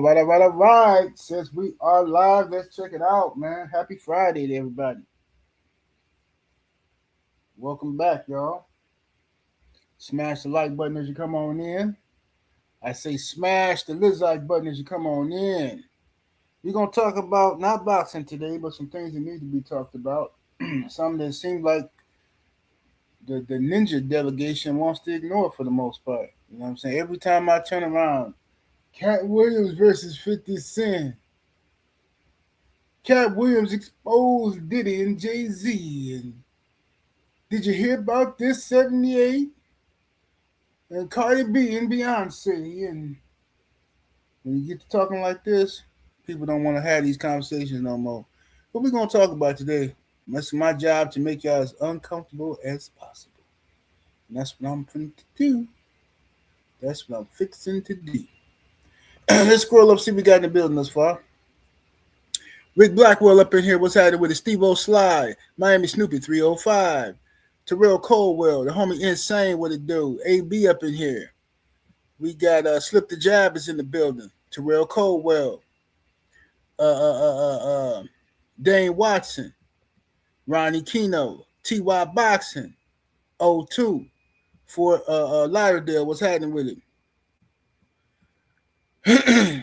All right. Since we are live, let's check it out, man. Happy Friday to everybody. Welcome back, y'all. Smash the like button as you come on in. I say smash the like button as you come on in. We're going to talk about not boxing today, but some things that need to be talked about. Something that seems like the ninja delegation wants to ignore for the most part. You know what I'm saying? Every time I turn around, Cat Williams versus 50 Cent. Cat Williams exposed Diddy and Jay Z. And did you hear about this 78? And Cardi B and Beyonce. And when you get to talking like this, people don't want to have these conversations no more. What we going to talk about today? That's my job to make y'all as uncomfortable as possible. And that's what I'm finna do. That's what I'm fixing to do. Let's scroll up, see what we got in the building thus far. Rick Blackwell up in here. What's happening with it? Steve-O Sly, Miami Snoopy 305. Terrell Colwell, the homie Insane, what it do? AB up in here. We got Slip the Jab is in the building. Terrell Colwell. Dane Watson. Ronnie Keno. T.Y. Boxing. O2. For Lauderdale, what's happening with it?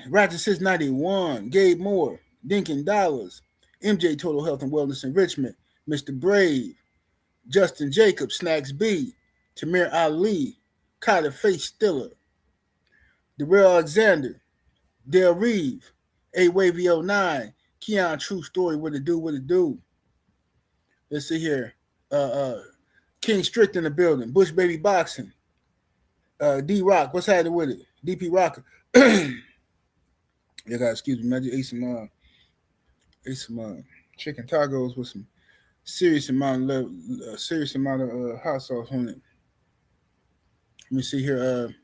Roger 691. Gabe Moore. Dinkin Dollars. MJ Total Health and Wellness Enrichment. Mr. Brave. Justin Jacobs, Snacks B, Tamir Ali, Kyler Face Stiller, Darrell Alexander, Dale Reeve, A Wavy 09, Keon True Story, what it do. Let's see here. King Strict in the building, Bush Baby Boxing, D Rock, what's happening with it? DP Rocker. You guys, excuse me, I just ate some chicken tacos with some serious amount of hot sauce on it. Let me see here.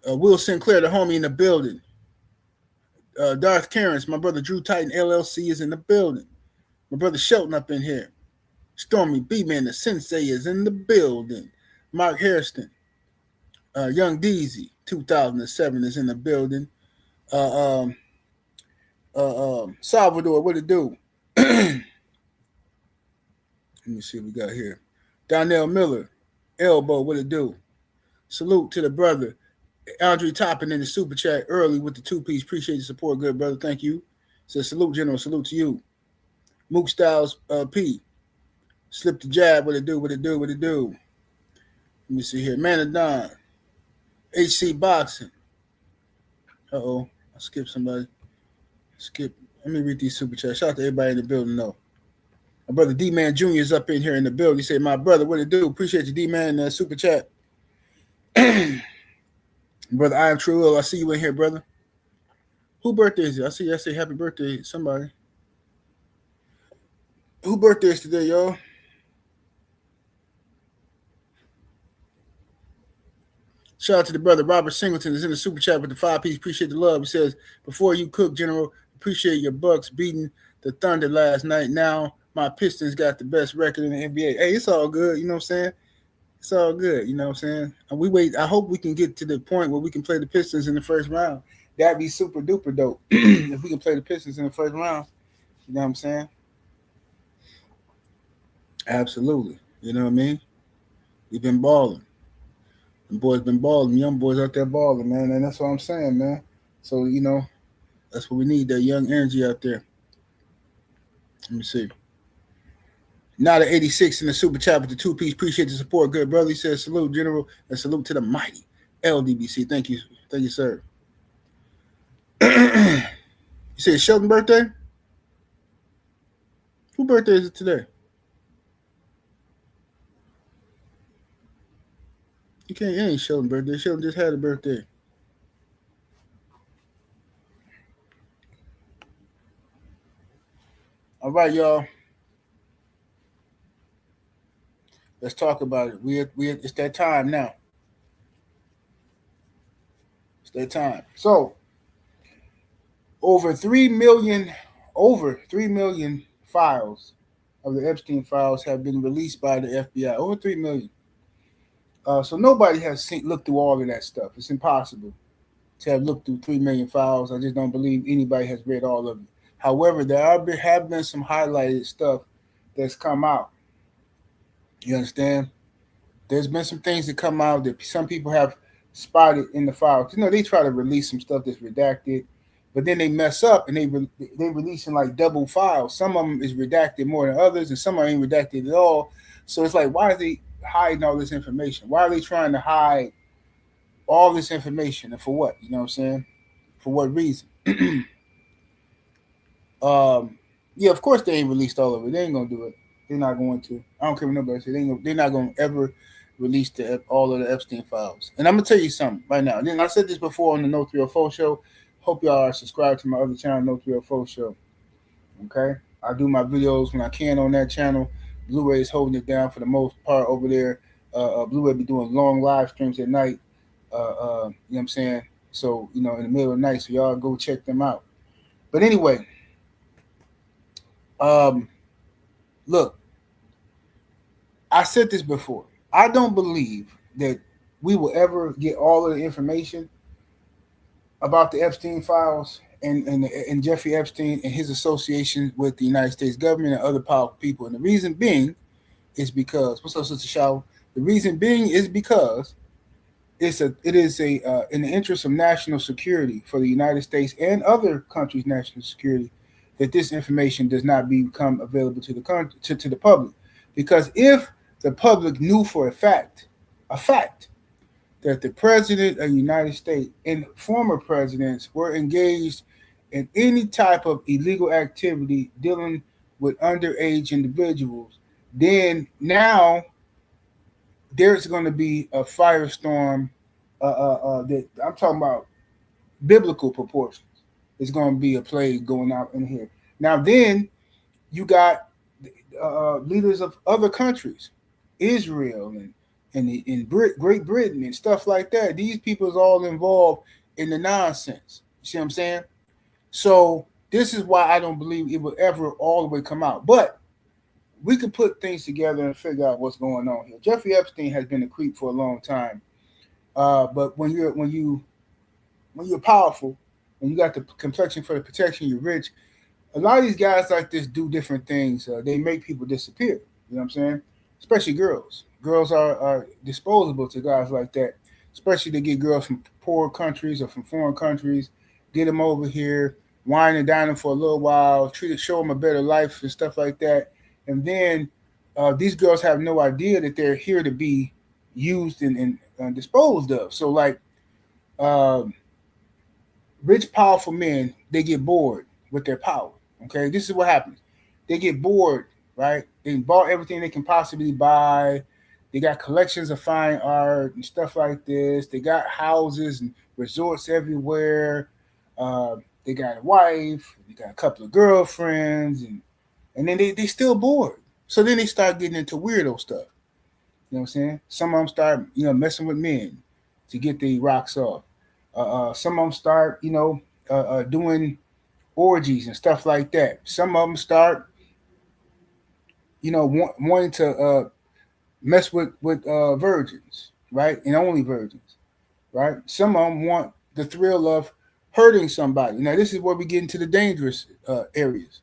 Will Sinclair, the homie in the building. Darth Karens, my brother Drew Titan LLC is in the building. My brother Shelton up in here. Stormy B-Man, the sensei, is in the building. Mark Hairston. Young Deezy, 2007, is in the building. Salvador, what it do? Let me see what we got here. Donnell Miller, Elbow, what it do? Salute to the brother. Andre Toppin in the super chat early with the 2-piece. Appreciate the support, good brother. Thank you. Says salute, General. Salute to you. Mook Styles P. Slip the Jab, what it do? Let me see here. Man of Don. HC Boxing. Uh-oh. I skipped somebody. Let me read these super chats. Shout out to everybody in the building, though. My brother D-Man Jr. is up in here in the building. He said, my brother, what it do? Appreciate you, D-Man, super chat. Brother, I am True. I see you in here, brother. Who birthday is it? I say happy birthday, somebody. Who birthday is today, y'all? Shout out to the brother Robert Singleton is in the super chat with the 5-piece. Appreciate the love. He says, before you cook, General, appreciate your Bucks beating the Thunder last night. Now my Pistons got the best record in the NBA. Hey, it's all good. You know what I'm saying? It's all good. You know what I'm saying? And we wait. I hope we can get to the point where we can play the Pistons in the first round. That'd be super duper dope if we can play the Pistons in the first round. You know what I'm saying? Absolutely. You know what I mean? We've been balling. The boys been balling. Young boys out there balling, man. And that's what I'm saying, man. So, you know, that's what we need, that young energy out there. Let me see. Now the 86 in the super chat with the 2-piece. Appreciate the support, good brother. He says salute, General, and salute to the mighty LDBC. Thank you, sir. You said Shelton's birthday? Whose birthday is it today? It ain't Shelton's birthday. Shelton just had a birthday. All right, y'all. Let's talk about it. It's that time now. It's that time. So, over 3 million files of the Epstein files have been released by the FBI. Over 3 million. So nobody has looked through all of that stuff. It's impossible. to have looked through 3 million files. I just don't believe anybody has read all of it. However, have been some highlighted stuff that's come out. You understand? There's been some things that come out that some people have spotted in the files. You know, they try to release some stuff that's redacted, but then they mess up and they releasing like double files. Some of them is redacted more than others, and some are ain't redacted at all. So it's like, why are they hiding all this information? Why are they trying to hide all this information, and for what? You know what I'm saying? For what reason? um, yeah, of course they ain't released all of it. They ain't gonna do it. They're not going to. I don't care what nobody says. They're not gonna ever release all of the Epstein files. And I'm gonna tell you something right now. And then I said this before on the No 304 show. Hope y'all are subscribed to my other channel, No 304 show. Okay, I do my videos when I can on that channel. Blu-ray is holding it down for the most part over there. Blu-ray be doing long live streams at night. You know what I'm saying? So, you know, in the middle of the night, so y'all go check them out. But anyway, um, look, I said this before. I don't believe that we will ever get all of the information about the Epstein files and Jeffrey Epstein and his association with the United States government and other powerful people. And the reason being is because, what's up, Sister Shaw? The reason being is because it is in the interest of national security for the United States and other countries' national security that this information does not become available to the country, to the public. Because if the public knew for a fact that the president of the United States and former presidents were engaged in any type of illegal activity dealing with underage individuals, then now there's going to be a firestorm that I'm talking about biblical proportions. It's going to be a plague going out in here. Now, then you got leaders of other countries, Israel and Great Britain and stuff like that. These people is all involved in the nonsense. You see what I'm saying? So this is why I don't believe it will ever all the way come out. But we could put things together and figure out what's going on here. Jeffrey Epstein has been a creep for a long time. But when you're powerful and you got the complexion for the protection, you're rich. A lot of these guys like this do different things. They make people disappear. You know what I'm saying? Especially girls. Girls are disposable to guys like that. Especially to get girls from poor countries or from foreign countries, get them over here, wine and dine them for a little while, show them a better life and stuff like that. And then these girls have no idea that they're here to be used and disposed of. So like um, rich, powerful men, they get bored with their power. Okay, this is what happens. They get bored, right? They bought everything they can possibly buy. They got collections of fine art and stuff like this. They got houses and resorts everywhere. They got a wife. They got a couple of girlfriends, and then they still bored. So then they start getting into weirdo stuff. You know what I'm saying? Some of them start, messing with men to get the rocks off. Some of them start, doing orgies and stuff like that. Some of them start, wanting to mess with virgins, right? And only virgins, right? Some of them want the thrill of hurting somebody. Now, this is where we get into the dangerous areas.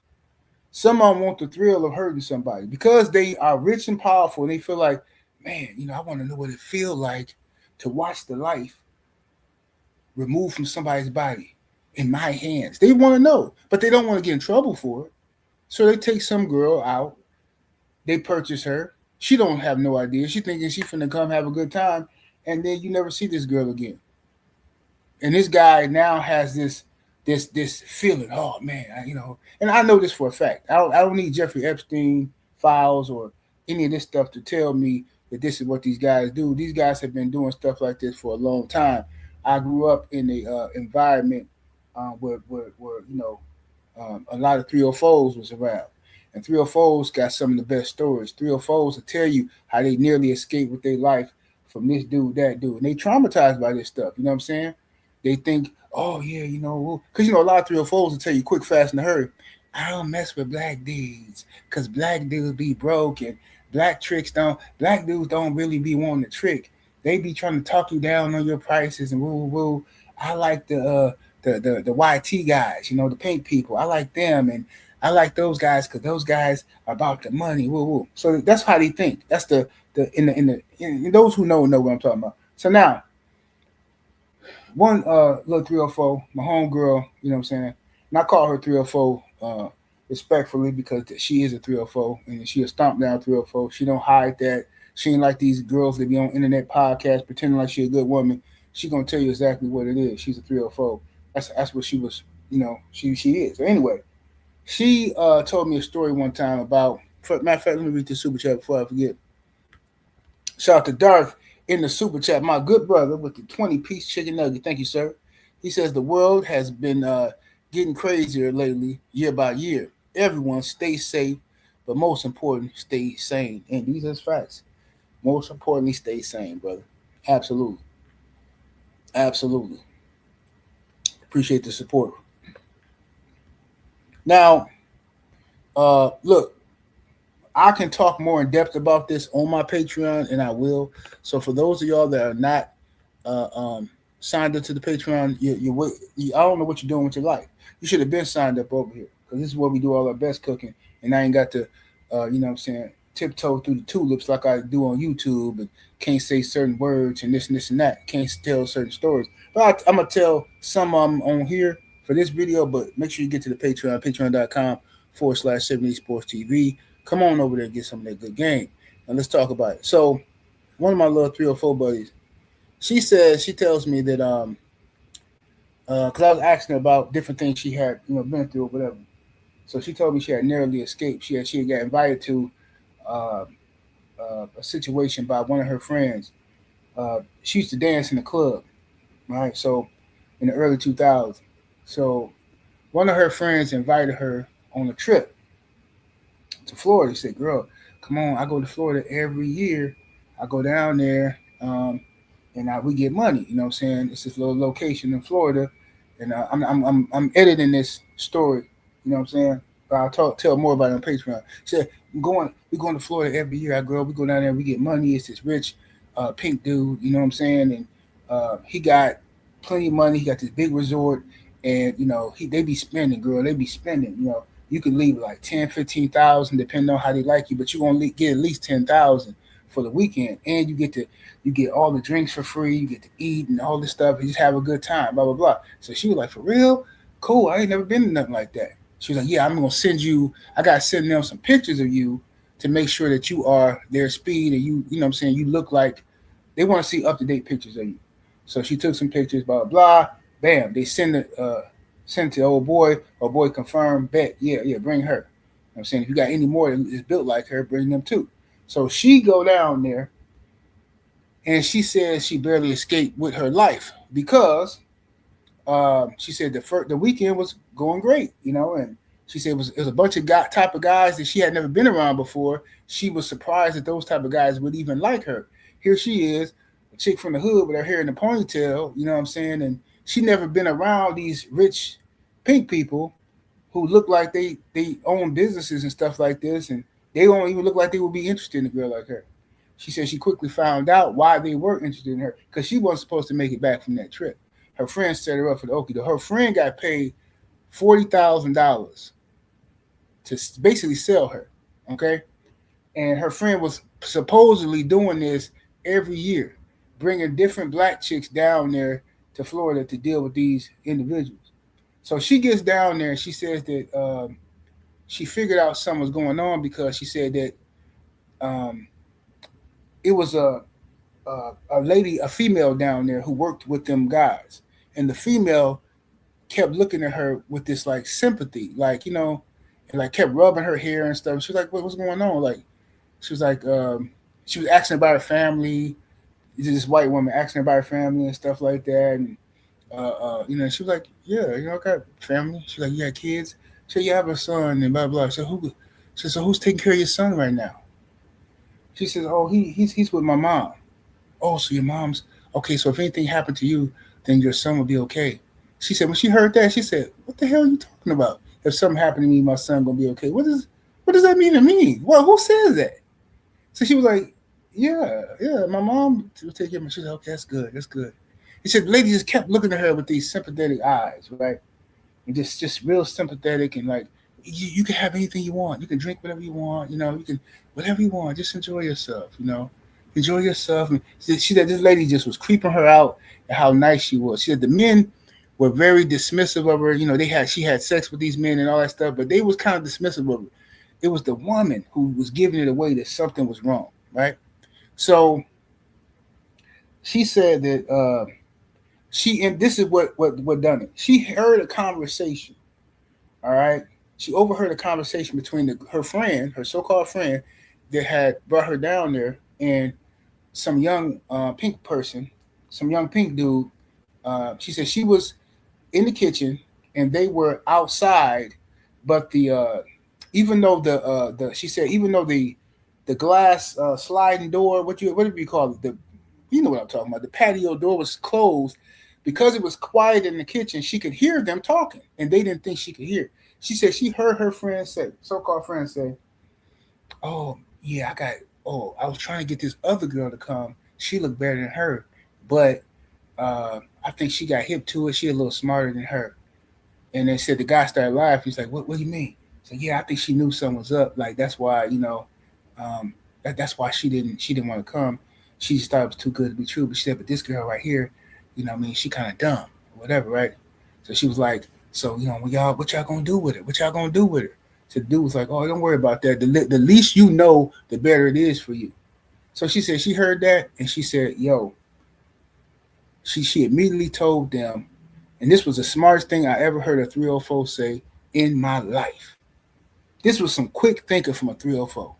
Some of them want the thrill of hurting somebody because they are rich and powerful, and they feel like, man, I want to know what it feels like to watch the life removed from somebody's body in my hands. They want to know, but they don't want to get in trouble for it. So they take some girl out, they purchase her. She don't have no idea. She thinking she finna come have a good time, and then you never see this girl again. And this guy now has this feeling. Oh man, and I know this for a fact. I don't need Jeffrey Epstein files or any of this stuff to tell me that this is what these guys do. These guys have been doing stuff like this for a long time. I grew up in a environment where a lot of 304s was around. And 304s got some of the best stories. 304s will tell you how they nearly escaped with their life from this dude, that dude. And they traumatized by this stuff. You know what I'm saying? They think, oh, yeah, because, a lot of 304s will tell you quick, fast, in a hurry. I don't mess with black dudes because black dudes be broke and black dudes don't really be wanting to trick. They be trying to talk you down on your prices and woo, woo, woo. I like the YT guys, the pink people. I like them, and I like those guys because those guys are about the money. Woo woo. So that's how they think. That's the in those who know what I'm talking about. So now one little 304, my homegirl, you know what I'm saying? And I call her 304 respectfully because she is a 304 and she a stomp down 304. She don't hide that. She ain't like these girls that be on internet podcasts pretending like she a good woman. She gonna tell you exactly what it is. She's a 304. That's what she was, she is. So anyway, she told me a story one time about, matter of fact, let me read this super chat before I forget. Shout out to Darth in the super chat, my good brother with the 20-piece chicken nugget. Thank you, sir. He says the world has been getting crazier lately, year by year. Everyone stay safe, but most important, stay sane. And these are facts. Most importantly, stay sane, brother. Absolutely. Absolutely. Appreciate the support. Now, look, I can talk more in depth about this on my Patreon, and I will. So for those of y'all that are not uh, um, signed up to the Patreon, I don't know what you're doing with your life. You should have been signed up over here because this is where we do all our best cooking, and I ain't got to, you know what I'm saying, tiptoe through the tulips like I do on YouTube and can't say certain words and this and that. Can't tell certain stories. But I'm going to tell some of them on here for this video, but make sure you get to the Patreon, patreon.com/70 Sports TV. Come on over there and get some of that good game. And let's talk about it. So one of my little 304 buddies, she tells me that because I was asking her about different things she had been through or whatever. So she told me she had narrowly escaped. She had got invited to uh, a situation by one of her friends. She used to dance in the club, right? So in the early 2000s. So one of her friends invited her on a trip to Florida. He said, "Girl, come on, I go to Florida every year. I go down there, and we get money. You know what I'm saying? It's this little location in Florida, and I'm editing this story. You know what I'm saying? But tell more about it on Patreon." She said, we going to Florida every year. We go down there, we get money. It's this rich, pink dude. You know what I'm saying? And he got plenty of money. He got this big resort, and they be spending, girl. They be spending. You can leave like 10, 15,000, depending on how they like you, but you're gonna get at least 10,000 for the weekend, and you get all the drinks for free, you get to eat and all this stuff, and just have a good time, blah blah blah. So she was like, "For real? Cool. I ain't never been to nothing like that." She was like, "Yeah, I'm gonna send you. I gotta send them some pictures of you to make sure that you are their speed, and you know what I'm saying, you look like they want to see up to date pictures of you." So she took some pictures, blah blah blah. Bam, they send to the old boy. Old boy confirmed, bet, yeah, bring her. You know what I'm saying, if you got any more that is built like her, bring them too. So she go down there, and she says she barely escaped with her life because she said the weekend was going great, and she said it was a bunch of type of guys that she had never been around before. She was surprised that those type of guys would even like her. Here she is, a chick from the hood with her hair in a ponytail, you know what I'm saying, and she never been around these rich pink people who look like they own businesses and stuff like this, and they don't even look like they would be interested in a girl like her. She said she quickly found out why they were interested in her because she wasn't supposed to make it back from that trip. Her friend set her up for the okie doke. Her friend got paid $40,000 to basically sell her. Okay, and her friend was supposedly doing this every year, bringing different black chicks down there to Florida to deal with these individuals. So she gets down there and she says that she figured out something was going on because she said that um, it was a lady, a female down there who worked with them guys, and the female kept looking at her with this like sympathy, like and like kept rubbing her hair and stuff. She was like, "What's going on?" Like she was like, she was asking about her family. This white woman asking about her family and stuff like that, and she was like, "Yeah, I got family." She's like, "You got kids?" She said, "Yeah, I have a son," and blah blah. So She said, "So who's taking care of your son right now?" She says, "Oh, he's with my mom." "Oh, so your mom's okay. So if anything happened to you, then your son will be okay." She said when she heard that, she said, "What the hell are you talking about? If something happened to me, my son gonna be okay. What does that mean to me? Well, who says that?" So she was like, "Yeah, my mom will take care of me." She said, "Okay, that's good. That's good." He said the lady just kept looking at her with these sympathetic eyes, right? And just real sympathetic and like you can have anything you want. You can drink whatever you want. You know, you can whatever you want. Just enjoy yourself. You know, enjoy yourself. And she said this lady just was creeping her out and how nice she was. She said the men were very dismissive of her. You know, she had sex with these men and all that stuff, but they was kind of dismissive of her. It was the woman who was giving it away that something was wrong, right? So she said that and this is what done it. She heard a conversation. All right, she overheard a conversation between her friend, her so-called friend, that had brought her down there, and some young pink person, some young pink dude. She said she was in the kitchen and they were outside, but the even though the she said even though the glass sliding door, what do you call it, the you know what I'm talking about, the patio door was closed. Because it was quiet in the kitchen, she could hear them talking, and they didn't think she could hear. She said she heard her friend say, so-called friend say, "Oh yeah, I was trying to get this other girl to come. She looked better than her, but I think she got hip to it. She a little smarter than her." And they said the guy started laughing. He's like, "What do you mean?" So yeah, I think she knew something was up. Like that's why um, that's why she didn't want to come. She just thought it was too good to be true. But she said, "But this girl right here, what I mean, she kind of dumb, whatever, right?" So she was like, "So what y'all gonna do with it? What y'all gonna do with her?" So the dude was like, "Oh, don't worry about that. The least you know, the better it is for you." So she said she heard that and she said, "Yo," she immediately told them, and this was the smartest thing I ever heard a 304 say in my life. This was some quick thinking from a 304.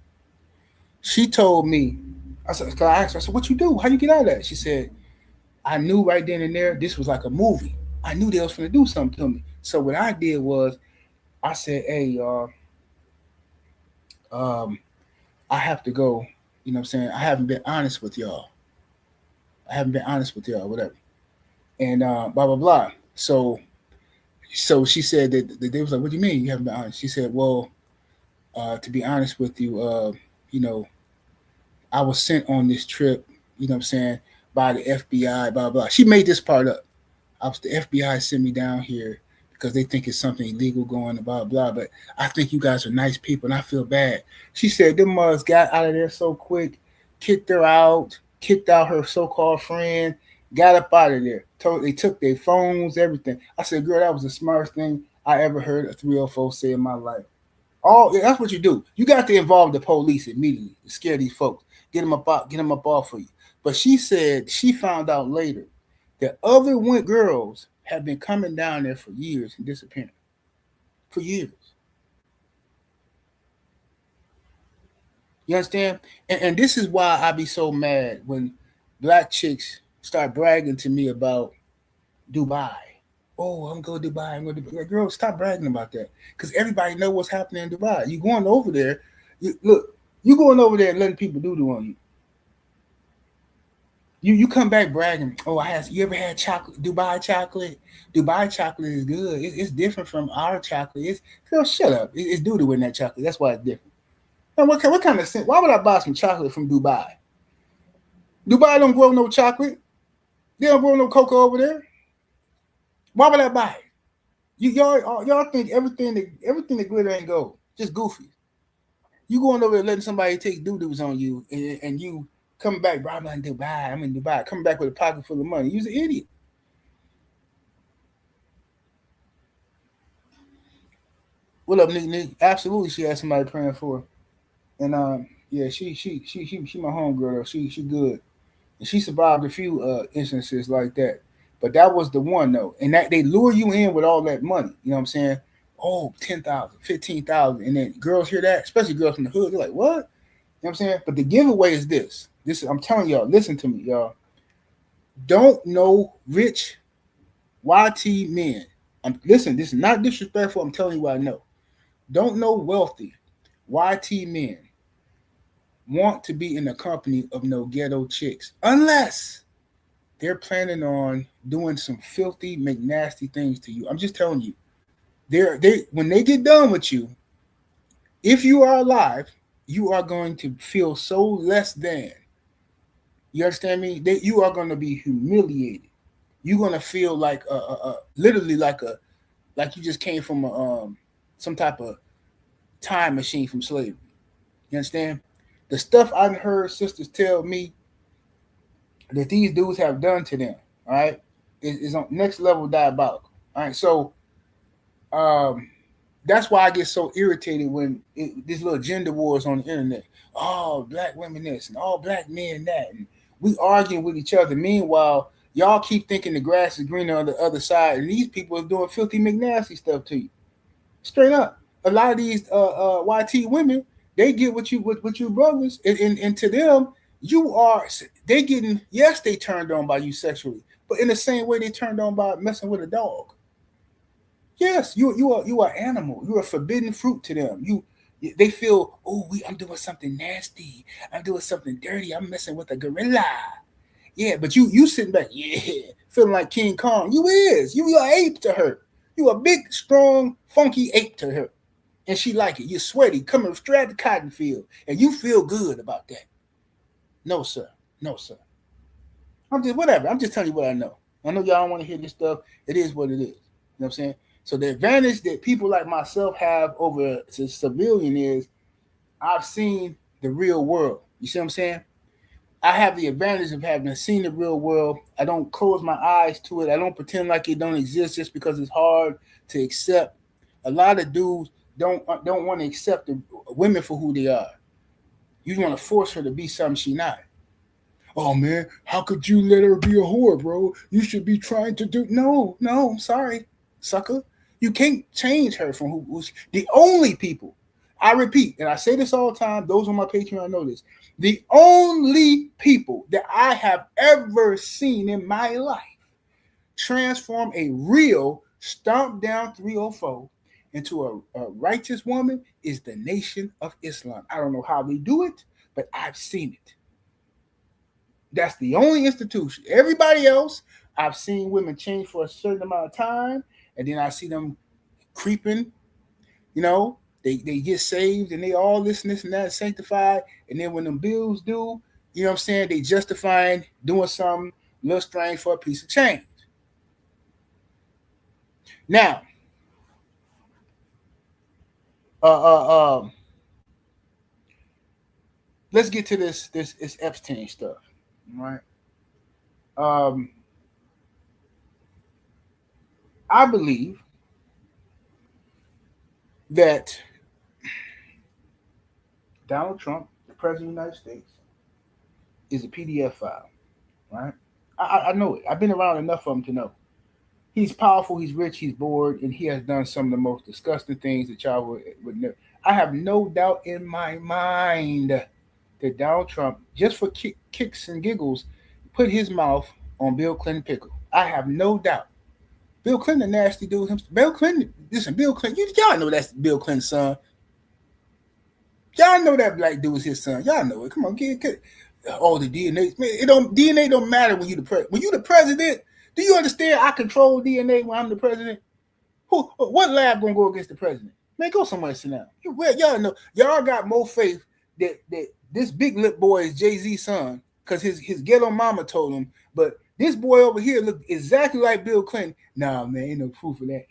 She told me, I asked her, I said, "What you do? How you get out of that?" She said, "I knew right then and there this was like a movie. I knew they was going to do something to me. So what I did was I said, hey, y'all, um, I have to go. You know what I'm saying? I haven't been honest with y'all. I haven't been honest with y'all, whatever." And blah, blah, blah. So she said that they was like, "What do you mean you haven't been honest?" She said, "Well, to be honest with you, you know, I was sent on this trip, you know what I'm saying, by the FBI, blah, blah." She made this part up. The FBI sent me down here because they think it's something illegal going, blah blah. But I think you guys are nice people, and I feel bad. She said them mugs got out of there so quick, kicked her out, kicked out her so-called friend, got up out of there. They took their phones, everything. I said, "Girl, that was the smartest thing I ever heard a 304 say in my life." Oh, yeah, that's what you do. You got to involve the police immediately to scare these folks, get them up off of you. But she said she found out later that other girls have been coming down there for years and disappearing for years. You understand? And this is why I be so mad when black chicks start bragging to me about Dubai. "Oh, I'm going to Dubai. I'm going to Dubai." Like, girl, stop bragging about that. Because everybody know what's happening in Dubai. You going over there. Look, you going over there and letting people do on you. You come back bragging. "Oh, you ever had chocolate, Dubai chocolate? Dubai chocolate is good. It's different from our chocolate. It's Girl, shut up. It's doo doo in that chocolate. That's why it's different." Now, what kind of sense? Why would I buy some chocolate from Dubai? Dubai don't grow no chocolate. They don't grow no cocoa over there. Why would I buy it? Y'all think everything that glitter ain't gold. Just goofy. You going over there letting somebody take doo doos on you, and you coming back, "Bro, I'm in Dubai. I'm in Dubai." Coming back with a pocket full of money. You're an idiot. What up, Nick? Nick? Absolutely, she had somebody praying for her. And yeah, she my homegirl though. She good, and she survived a few instances like that. But that was the one though, and that they lure you in with all that money. You know what I'm saying? Oh, 10,000, 15,000, and then girls hear that, especially girls from the hood. They're like, "What?" You know what I'm saying? But the giveaway is this. I'm telling y'all. Listen to me, y'all. Don't know rich YT men. Listen. This is not disrespectful. I'm telling you what I know. Don't know wealthy YT men want to be in the company of no ghetto chicks unless they're planning on doing some filthy, McNasty things to you. I'm just telling you. They when they get done with you, if you are alive, you are going to feel so less than. You understand me? You are going to be humiliated. you're gonna feel like literally like you just came from some type of time machine from slavery. You understand? The stuff I've heard sisters tell me that these dudes have done to them, all right, is on next level diabolical. All right, so um, that's why I get so irritated when these little gender wars on the internet. Oh, black women this and all black men that, and we arguing with each other. Meanwhile, y'all keep thinking the grass is greener on the other side, and these people are doing filthy McNasty stuff to you. Straight up, a lot of these YT women, they get what you brothers, and to them, you are they getting, yes, they turned on by you sexually, but in the same way they turned on by messing with a dog. Yes, you are animal. You're a forbidden fruit to them. They feel, oh, I'm doing something nasty. I'm doing something dirty. I'm messing with a gorilla. Yeah, but you sitting back, yeah, feeling like King Kong. You are ape to her. You a big, strong, funky ape to her, and she like it. You're sweaty, coming straight out the cotton field, and you feel good about that. No, sir. No, sir. I'm just whatever. I'm just telling you what I know. I know y'all don't want to hear this stuff. It is what it is. You know what I'm saying? So the advantage that people like myself have over a civilian is I've seen the real world. You see what I'm saying? I have the advantage of having seen the real world. I don't close my eyes to it. I don't pretend like it don't exist just because it's hard to accept. A lot of dudes don't want to accept the women for who they are. You want to force her to be something she not. Oh man, how could you let her be a whore, bro? You should be trying to do. No, I'm sorry, sucker. You can't change her from who's the only people. I repeat, and I say this all the time. Those on my Patreon know this. The only people that I have ever seen in my life transform a real stomp down 304 into a righteous woman is the Nation of Islam. I don't know how they do it, but I've seen it. That's the only institution. Everybody else, I've seen women change for a certain amount of time, and then I see them creeping. You know, they get saved, and they all this and that, sanctified, and then when them bills due, you know what I'm saying, they justifying doing something a little strange for a piece of change. Now, let's get to this Epstein stuff, right? I believe that Donald Trump, the president of the United States, is a PDF file, right? I know it. I've been around enough of him to know. He's powerful, he's rich, he's bored, and he has done some of the most disgusting things that y'all would never. I have no doubt in my mind that Donald Trump, just for kicks and giggles, put his mouth on Bill Clinton pickle. I have no doubt. Bill Clinton, a nasty dude. Bill Clinton, listen, Bill Clinton, y'all know that's Bill Clinton's son. Y'all know that black dude was his son. Y'all know it. Come on, get. Oh, the DNA. Man, DNA don't matter when you the president. When you the president, do you understand? I control DNA when I'm the president. What lab gonna go against the president? Man, go somewhere and sit down. Y'all know. Y'all got more faith that this big lip boy is Jay-Z's son because his ghetto mama told him. But this boy over here looked exactly like Bill Clinton. Nah, man, ain't no proof of that.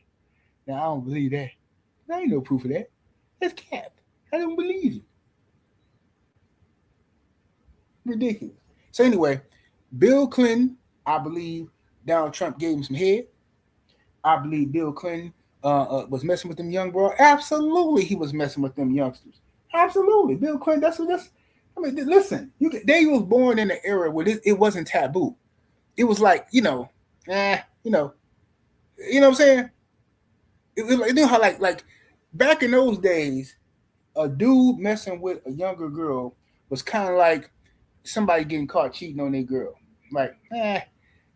Nah, I don't believe that. There ain't no proof of that. That's cap. I don't believe it. Ridiculous. So anyway, Bill Clinton, I believe Donald Trump gave him some head. I believe Bill Clinton was messing with them young boys. Absolutely, he was messing with them youngsters. Absolutely, Bill Clinton. That's. I mean, listen. They was born in an era where it wasn't taboo. It was like you know what I'm saying. You know how like back in those days, a dude messing with a younger girl was kind of like somebody getting caught cheating on their girl. Like, yeah,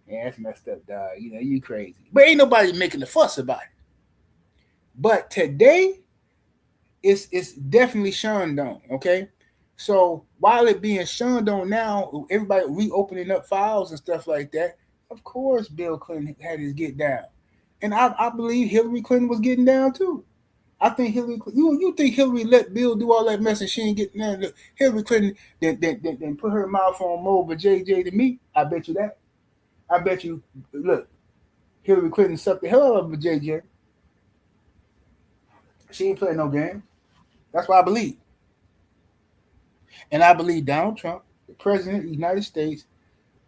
that's messed up, dog. You know, you crazy. But ain't nobody making a fuss about it. But today, it's definitely shunned on, okay? So while it being shunned on now, everybody reopening up files and stuff like that, of course Bill Clinton had his get down. And I believe Hillary Clinton was getting down too. I think Hillary. You think Hillary let Bill do all that mess and she ain't getting none? Hillary Clinton then put her mouth on more but JJ than me. I bet you that. I bet you, look, Hillary Clinton sucked the hell out of JJ. She ain't playing no game. That's what I believe. And I believe Donald Trump, the president of the United States,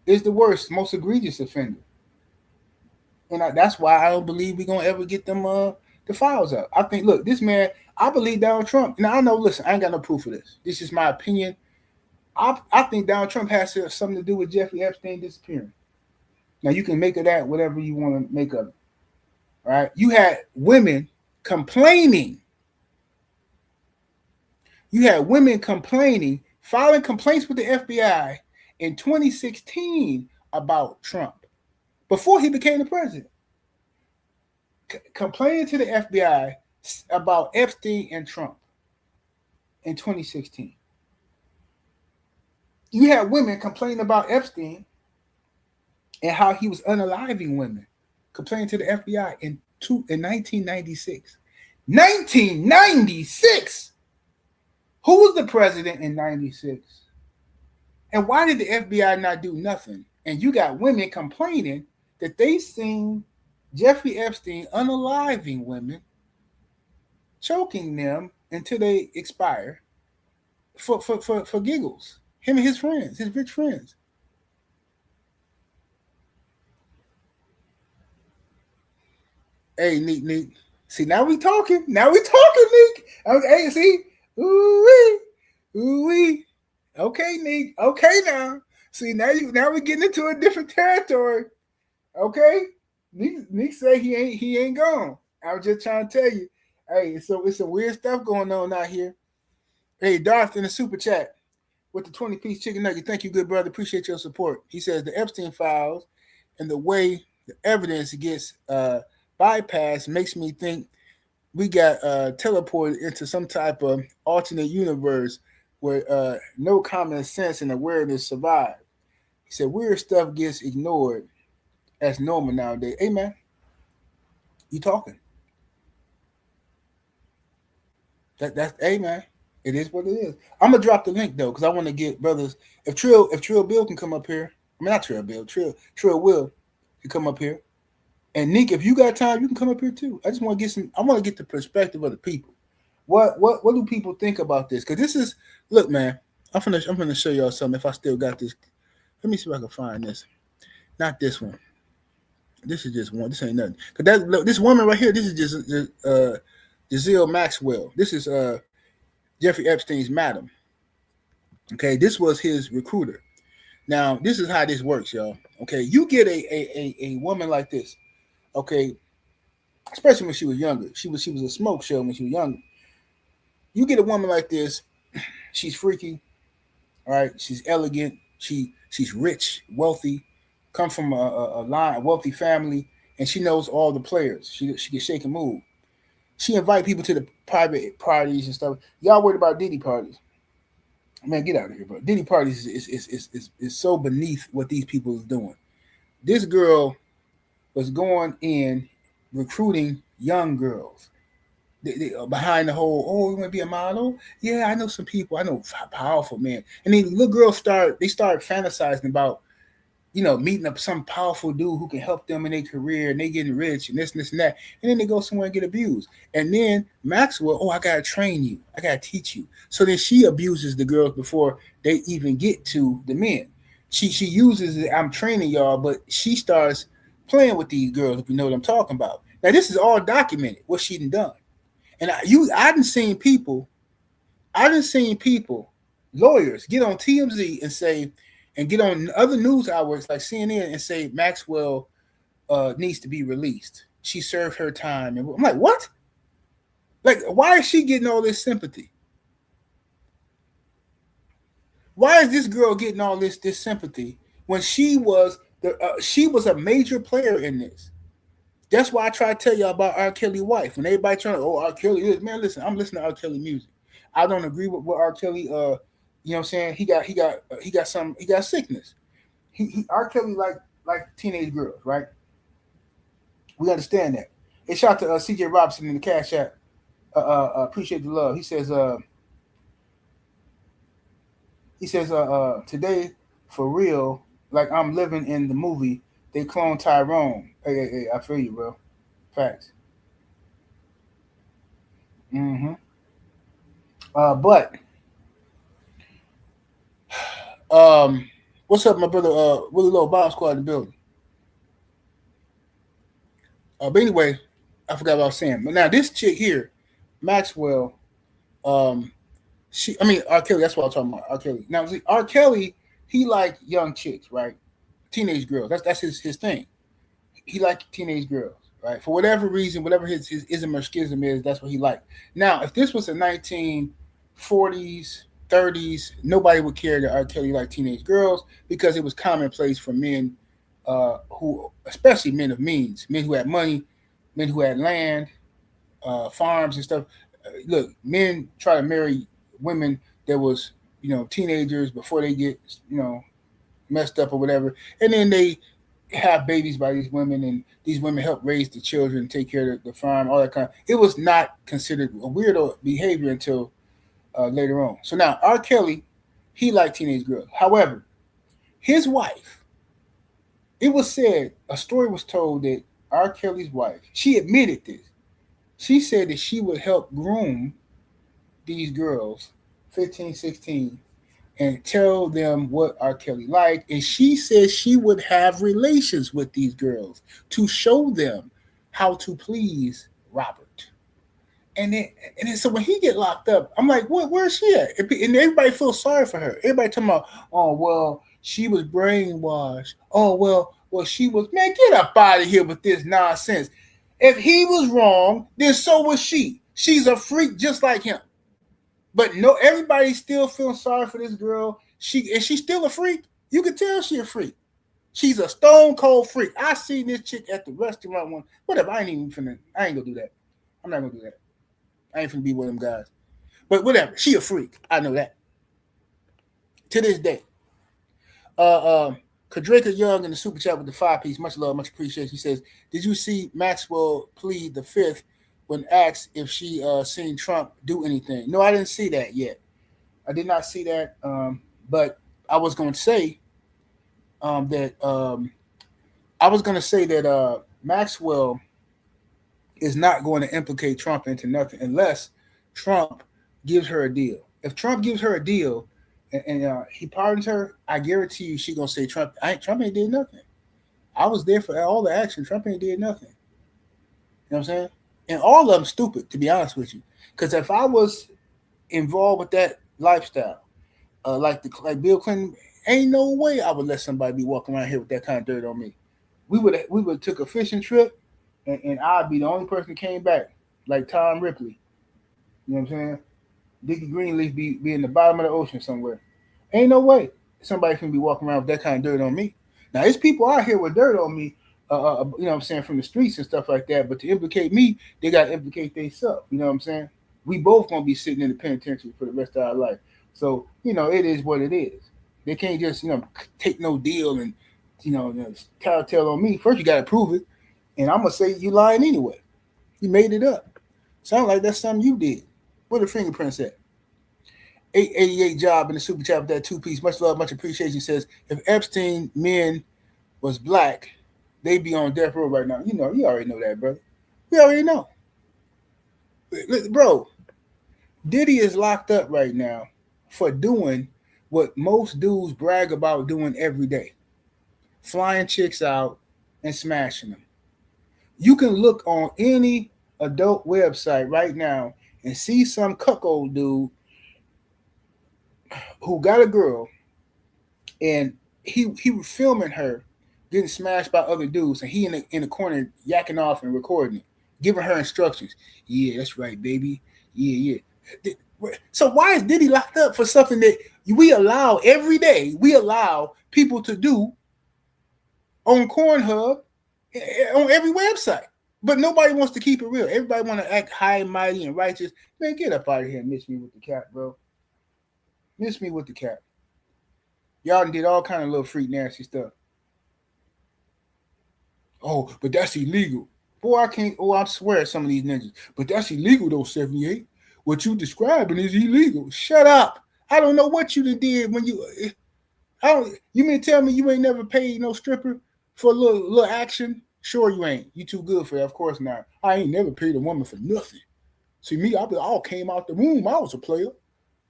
is the worst, most egregious offender. And that's why I don't believe we're gonna ever get them the files out. I think, look, this man, I believe Donald Trump. Now I know, listen, I ain't got no proof of this. This is my opinion. I think Donald Trump has something to do with Jeffrey Epstein disappearing. Now you can make of that whatever you want to make of it. All right. You had women complaining. You had women complaining, filing complaints with the FBI in 2016 about Trump before he became the president. Complaining to the FBI about Epstein and Trump in 2016. You had women complaining about Epstein and how he was unaliving women, complaining to the FBI in 1996. 1996. Who was the president in 96? And why did the FBI not do nothing? And you got women complaining that they seen Jeffrey Epstein unaliving women, choking them until they expire for giggles. Him and his friends, his rich friends. Hey, Neek. See, now we talking. Neek. Hey, see? Ooh-wee. Okay, Neek. Okay, now. See, now we're getting into a different territory. Okay? Neek say he ain't gone. I was just trying to tell you. Hey, so it's some weird stuff going on out here. Hey, Darth in the super chat with the 20-piece chicken nugget. Thank you, good brother. Appreciate your support. He says the Epstein files and the way the evidence gets bypassed makes me think we got teleported into some type of alternate universe where no common sense and awareness survive. He said weird stuff gets ignored as normal nowadays. Hey, man, you talking. That's hey, man. It is what it is. I'm gonna drop the link though, because I want to get brothers. If Trill Bill can come up here, I mean not Trill Bill, Trill Will can come up here. And Nick, if you got time, you can come up here too. I just want to get some. I want to get the perspective of the people. What do people think about this? Because this is look, man. I'm gonna show y'all something. If I still got this, let me see if I can find this. Not this one. This is just one. This ain't nothing. Cause this woman right here. This is just Giselle Maxwell. This is Jeffrey Epstein's madam. Okay, this was his recruiter. Now, this is how this works, y'all. Okay, you get a woman like this. Okay, especially when she was younger. She was a smoke show when she was younger. You get a woman like this. She's freaky, all right. She's elegant. She's rich, wealthy, come from a wealthy family, and she knows all the players. She can shake and move. She invite people to the private parties and stuff. Y'all worried about Diddy parties? Man, get out of here, bro. Diddy parties is so beneath what these people is doing. This girl was going in recruiting young girls. They behind the whole, oh, you want to be a model? Yeah, I know some people. I know powerful men. And then little girls start fantasizing about, meeting up some powerful dude who can help them in their career and they getting rich and this and that. And then they go somewhere and get abused. And then Maxwell, oh, I got to train you. I got to teach you. So then she abuses the girls before they even get to the men. She uses it, I'm training y'all, but she starts playing with these girls, if you know what I'm talking about. Now, this is all documented, what she done. And I done seen people, lawyers, get on TMZ and say, and get on other news outlets like CNN and say Maxwell needs to be released. She served her time. And I'm like, what? Like, why is she getting all this sympathy? Why is this girl getting all this sympathy when she was a major player in this? That's why I try to tell y'all about R. Kelly's wife. When everybody trying to, R. Kelly is, man, listen, I'm listening to R. Kelly music. I don't agree with what R. Kelly you know what I'm saying? He got sickness. He R. Kelly like teenage girls, right? We understand that. It shot to CJ Robinson in the Cash App. Appreciate the love. He says today for real, like I'm living in the movie They clone Tyrone. Hey, I feel you, bro. Facts. Mm-hmm. But um, what's up, my brother? Willie Low Bomb Squad in the building. But anyway, I forgot what I was saying. But now this chick here, Maxwell, um, I mean R. Kelly. That's what I'm talking about. R. Kelly. Now, see, R. Kelly, he like young chicks, right? Teenage girls. That's his thing. He liked teenage girls, right? For whatever reason, whatever his ism or schism is, that's what he liked. Now, if this was the 1940s, 30s, nobody would care that R. Kelly liked teenage girls because it was commonplace for men who, especially men of means, men who had money, men who had land, farms and stuff. Look, men try to marry women that was, teenagers before they get, messed up or whatever, and then they have babies by these women, and these women help raise the children, take care of the farm, all that kind of. It was not considered a weirdo behavior until later on. So now R. Kelly, he liked teenage girls. However, his wife, it was said, a story was told that R. Kelly's wife, she admitted this. She said that she would help groom these girls, 15, 16, and tell them what R. Kelly liked. And she said she would have relations with these girls to show them how to please Robert. And then so when he get locked up, I'm like, what? Where's she at? And everybody feels sorry for her. Everybody talking about, oh well, she was brainwashed. Oh well, she was. Man, get up out of here with this nonsense. If he was wrong, then so was she. She's a freak just like him. But no, everybody still feels sorry for this girl. She's still a freak. You can tell she a freak. She's a stone cold freak. I seen this chick at the restaurant one. Whatever. I ain't gonna do that. I'm not gonna do that. I ain't finna be one of them guys. But whatever. She a freak. I know that. To this day. Kadrika Young in the super chat with the 5-piece. Much love, much appreciation. He says, "Did you see Maxwell plead the fifth when asked if she seen Trump do anything?" No, I didn't see that yet. I did not see that. But I was going to say that Maxwell is not going to implicate Trump into nothing unless Trump gives her a deal. If Trump gives her a deal and he pardons her, I guarantee you she's gonna say Trump ain't did nothing. I was there for all the action. Trump ain't did nothing. You know what I'm saying? And all of them stupid, to be honest with you. Because if I was involved with that lifestyle, like Bill Clinton, ain't no way I would let somebody be walking around here with that kind of dirt on me. We would took a fishing trip, and I'd be the only person that came back, like Tom Ripley. You know what I'm saying? Dickie Greenleaf be in the bottom of the ocean somewhere. Ain't no way somebody can be walking around with that kind of dirt on me. Now, there's people out here with dirt on me, you know what I'm saying, from the streets and stuff like that. But to implicate me, they got to implicate themselves. You know what I'm saying? We both going to be sitting in the penitentiary for the rest of our life. So, it is what it is. They can't just, take no deal and, tell on me. First, you got to prove it. And I'm going to say you lying anyway. You made it up. Sound like that's something you did. Where the fingerprints at? 888 job in the super chat with that 2-piece. Much love, much appreciation. Says, if Epstein men was black, they'd be on death row right now. You already know that, brother. We already know. Bro, Diddy is locked up right now for doing what most dudes brag about doing every day. Flying chicks out and smashing them. You can look on any adult website right now and see some cuckold dude who got a girl and he was filming her getting smashed by other dudes, and he in the corner yakking off and recording it, giving her instructions. Yeah, that's right, baby. Yeah. So why is Diddy locked up for something that we allow every day? We allow people to do on Pornhub, on every website. But nobody wants to keep it real. Everybody want to act high and mighty and righteous. Man, get up out of here and miss me with the cat, bro. Miss me with the cat. Y'all did all kind of little freak nasty stuff. Oh, but that's illegal. Boy, I can't. Oh, I swear some of these ninjas. But that's illegal though, 78. What you describing is illegal. Shut up. I don't know what you did when you. You mean tell me you ain't never paid no stripper for a little action. Sure, you ain't. You too good for that. Of course not. I ain't never paid a woman for nothing. See me, I all came out the room. I was a player. You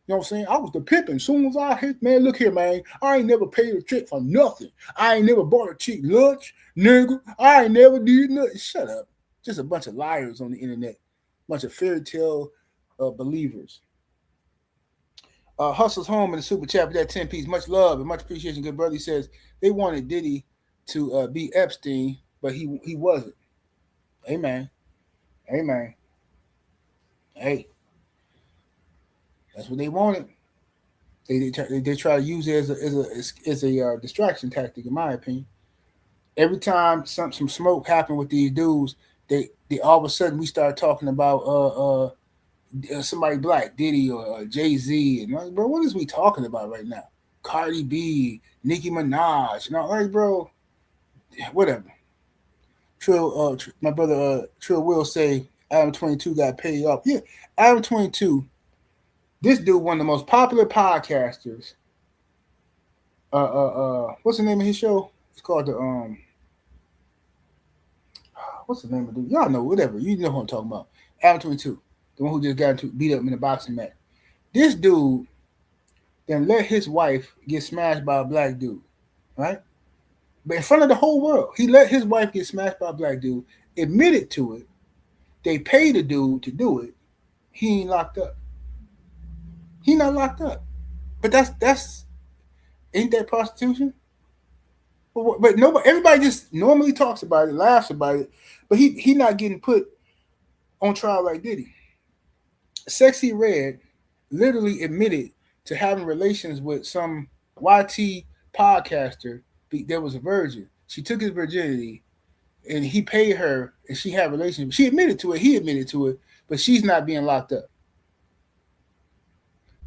know what I'm saying? I was the pimping. As soon as I hit, man, look here, man. I ain't never paid a chick for nothing. I ain't never bought a chick lunch, nigga. I ain't never did nothing. Shut up. Just a bunch of liars on the internet. Bunch of fairy tale believers. Hustle's home in the super chat with that 10 piece. Much love and much appreciation. Good brother. He says they wanted Diddy to be Epstein, but he wasn't. Amen. Amen. Hey, that's what they wanted. They try to use it as a distraction tactic, in my opinion. Every time some smoke happened with these dudes, they all of a sudden we start talking about somebody black, Diddy or Jay Z, and like, bro, what is we talking about right now? Cardi B, Nicki Minaj, and all like, bro, whatever. Trill, my brother Trill will say Adam 22 got paid off. Yeah, Adam 22. This dude, one of the most popular podcasters. What's the name of his show? It's called the What's the name of it? Y'all know, whatever. You know who I'm talking about. Adam 22, the one who just got beat up in a boxing match. This dude then let his wife get smashed by a black dude, right? But in front of the whole world, he let his wife get smashed by a black dude, admitted to it. They paid the dude to do it. He ain't locked up. He not locked up. But that's ain't that prostitution? But nobody, everybody just normally talks about it, laughs about it. But he not getting put on trial like Diddy. Sexy Red literally admitted to having relations with some YT podcaster that was a virgin. She took his virginity, and he paid her, and she had relations. She admitted to it. He admitted to it, but she's not being locked up.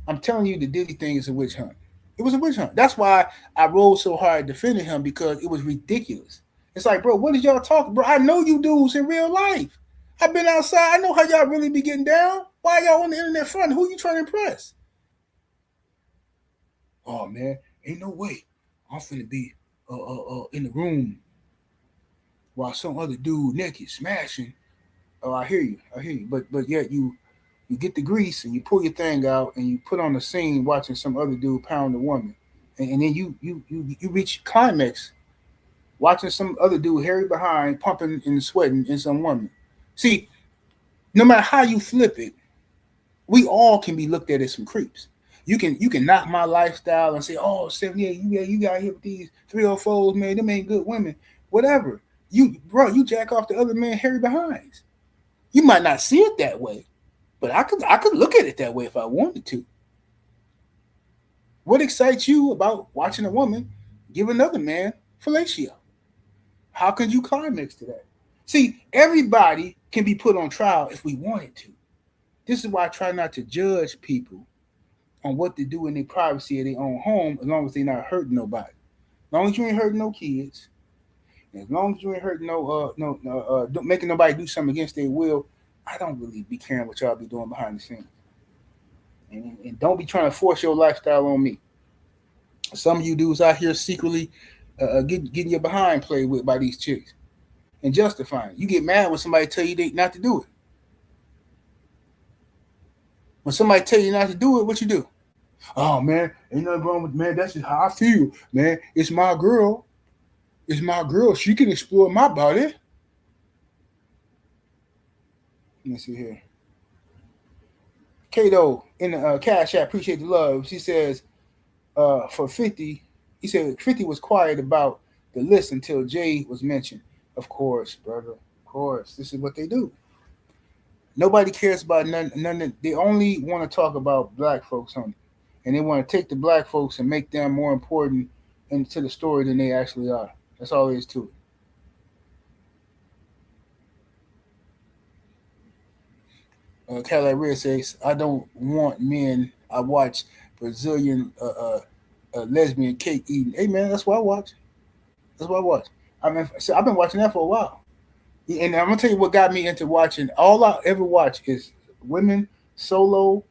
I'm telling you, the Diddy thing is a witch hunt. It was a witch hunt. That's why I rolled so hard defending him, because it was ridiculous. It's like, bro, what is y'all talking, bro? I know you dudes in real life. I've been outside. I know how y'all really be getting down. Why y'all on the internet front? Who you trying to impress? Oh man, ain't no way I'm finna be in the room while some other dude naked smashing. Oh, I hear you. But yet you get the grease and you pull your thing out and you put on the scene watching some other dude pound a woman, and then you reach climax watching some other dude hairy behind pumping and sweating in some woman. See, no matter how you flip it, we all can be looked at as some creeps. You can knock my lifestyle and say, oh, 78, you got here with these 304s, man, them ain't good women. Whatever. You jack off the other man hairy behinds. You might not see it that way, but I could look at it that way if I wanted to. What excites you about watching a woman give another man fellatio? How can you climax to that? See, everybody can be put on trial if we wanted to. This is why I try not to judge people on what they do in their privacy of their own home, as long as they're not hurting nobody. As long as you ain't hurting no kids, as long as you ain't hurting making nobody do something against their will, I don't really be caring what y'all be doing behind the scenes. And don't be trying to force your lifestyle on me. Some of you dudes out here secretly getting your behind played with by these chicks and justifying. You get mad when somebody tell you not to do it. When somebody tell you not to do it, what you do? Oh man, ain't nothing wrong with, man. That's just how I feel, man. It's my girl. It's my girl. She can explore my body. Let me see here. Kato in the Cash App, appreciate the love. She says, for 50, he said 50 was quiet about the list until Jay was mentioned. Of course, brother. Of course. This is what they do. Nobody cares about none. They only want to talk about black folks on it. And they want to take the black folks and make them more important into the story than they actually are. That's all there is to it. Cadillac Red says, I don't want men. I watch Brazilian lesbian cake eating. Hey, man, that's what I watch. That's what I watch. I've been watching that for a while. And I'm going to tell you what got me into watching. All I ever watch is women solo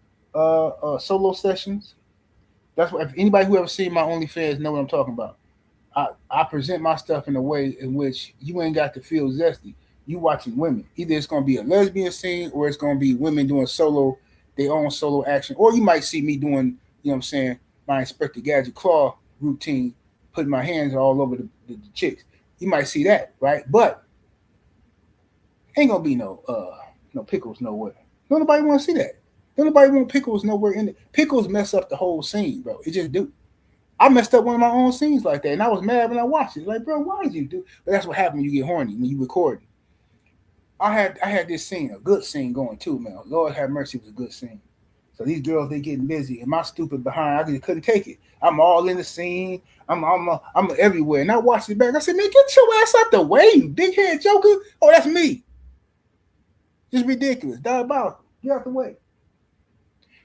sessions. That's what, if anybody who ever seen my OnlyFans know what I'm talking about. I present my stuff in a way in which you ain't got to feel zesty. You watching women. Either it's gonna be a lesbian scene or it's gonna be women doing solo, their own solo action. Or you might see me doing, you know what I'm saying, my Inspector Gadget Claw routine, putting my hands all over the chicks. You might see that, right? But ain't gonna be no pickles nowhere. Don't nobody want to see that. Don't nobody want pickles nowhere in it. Pickles mess up the whole scene, bro. It just do. I messed up one of my own scenes like that, and I was mad when I watched it. Like, bro, why did you do? But that's what happened when you get horny when you record. I had this scene, a good scene going too, man. Lord have mercy, it was a good scene. So these girls they getting busy, and my stupid behind, I just couldn't take it. I'm all in the scene. I'm everywhere, and I watched it back. I said, man, get your ass out the way, you big head joker. Oh, that's me. Just ridiculous, diabolical. Get out the way.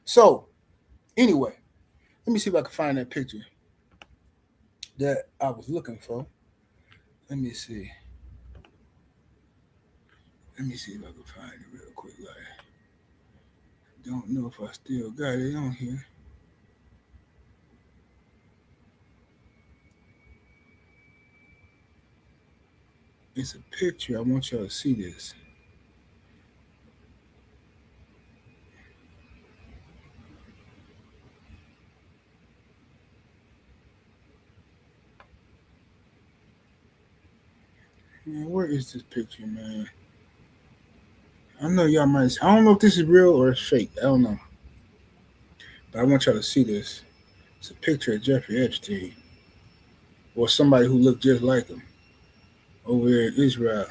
So anyway, let me see if I can find that picture that I was looking for. Let me see. Let me see if I can find it real quick. Like, don't know if I still got it on here. It's a picture. I want y'all to see this. Man, where is this picture, man? I know y'all might. I don't know if this is real or it's fake. I don't know. But I want y'all to see this. It's a picture of Jeffrey Epstein or somebody who looked just like him over there in Israel.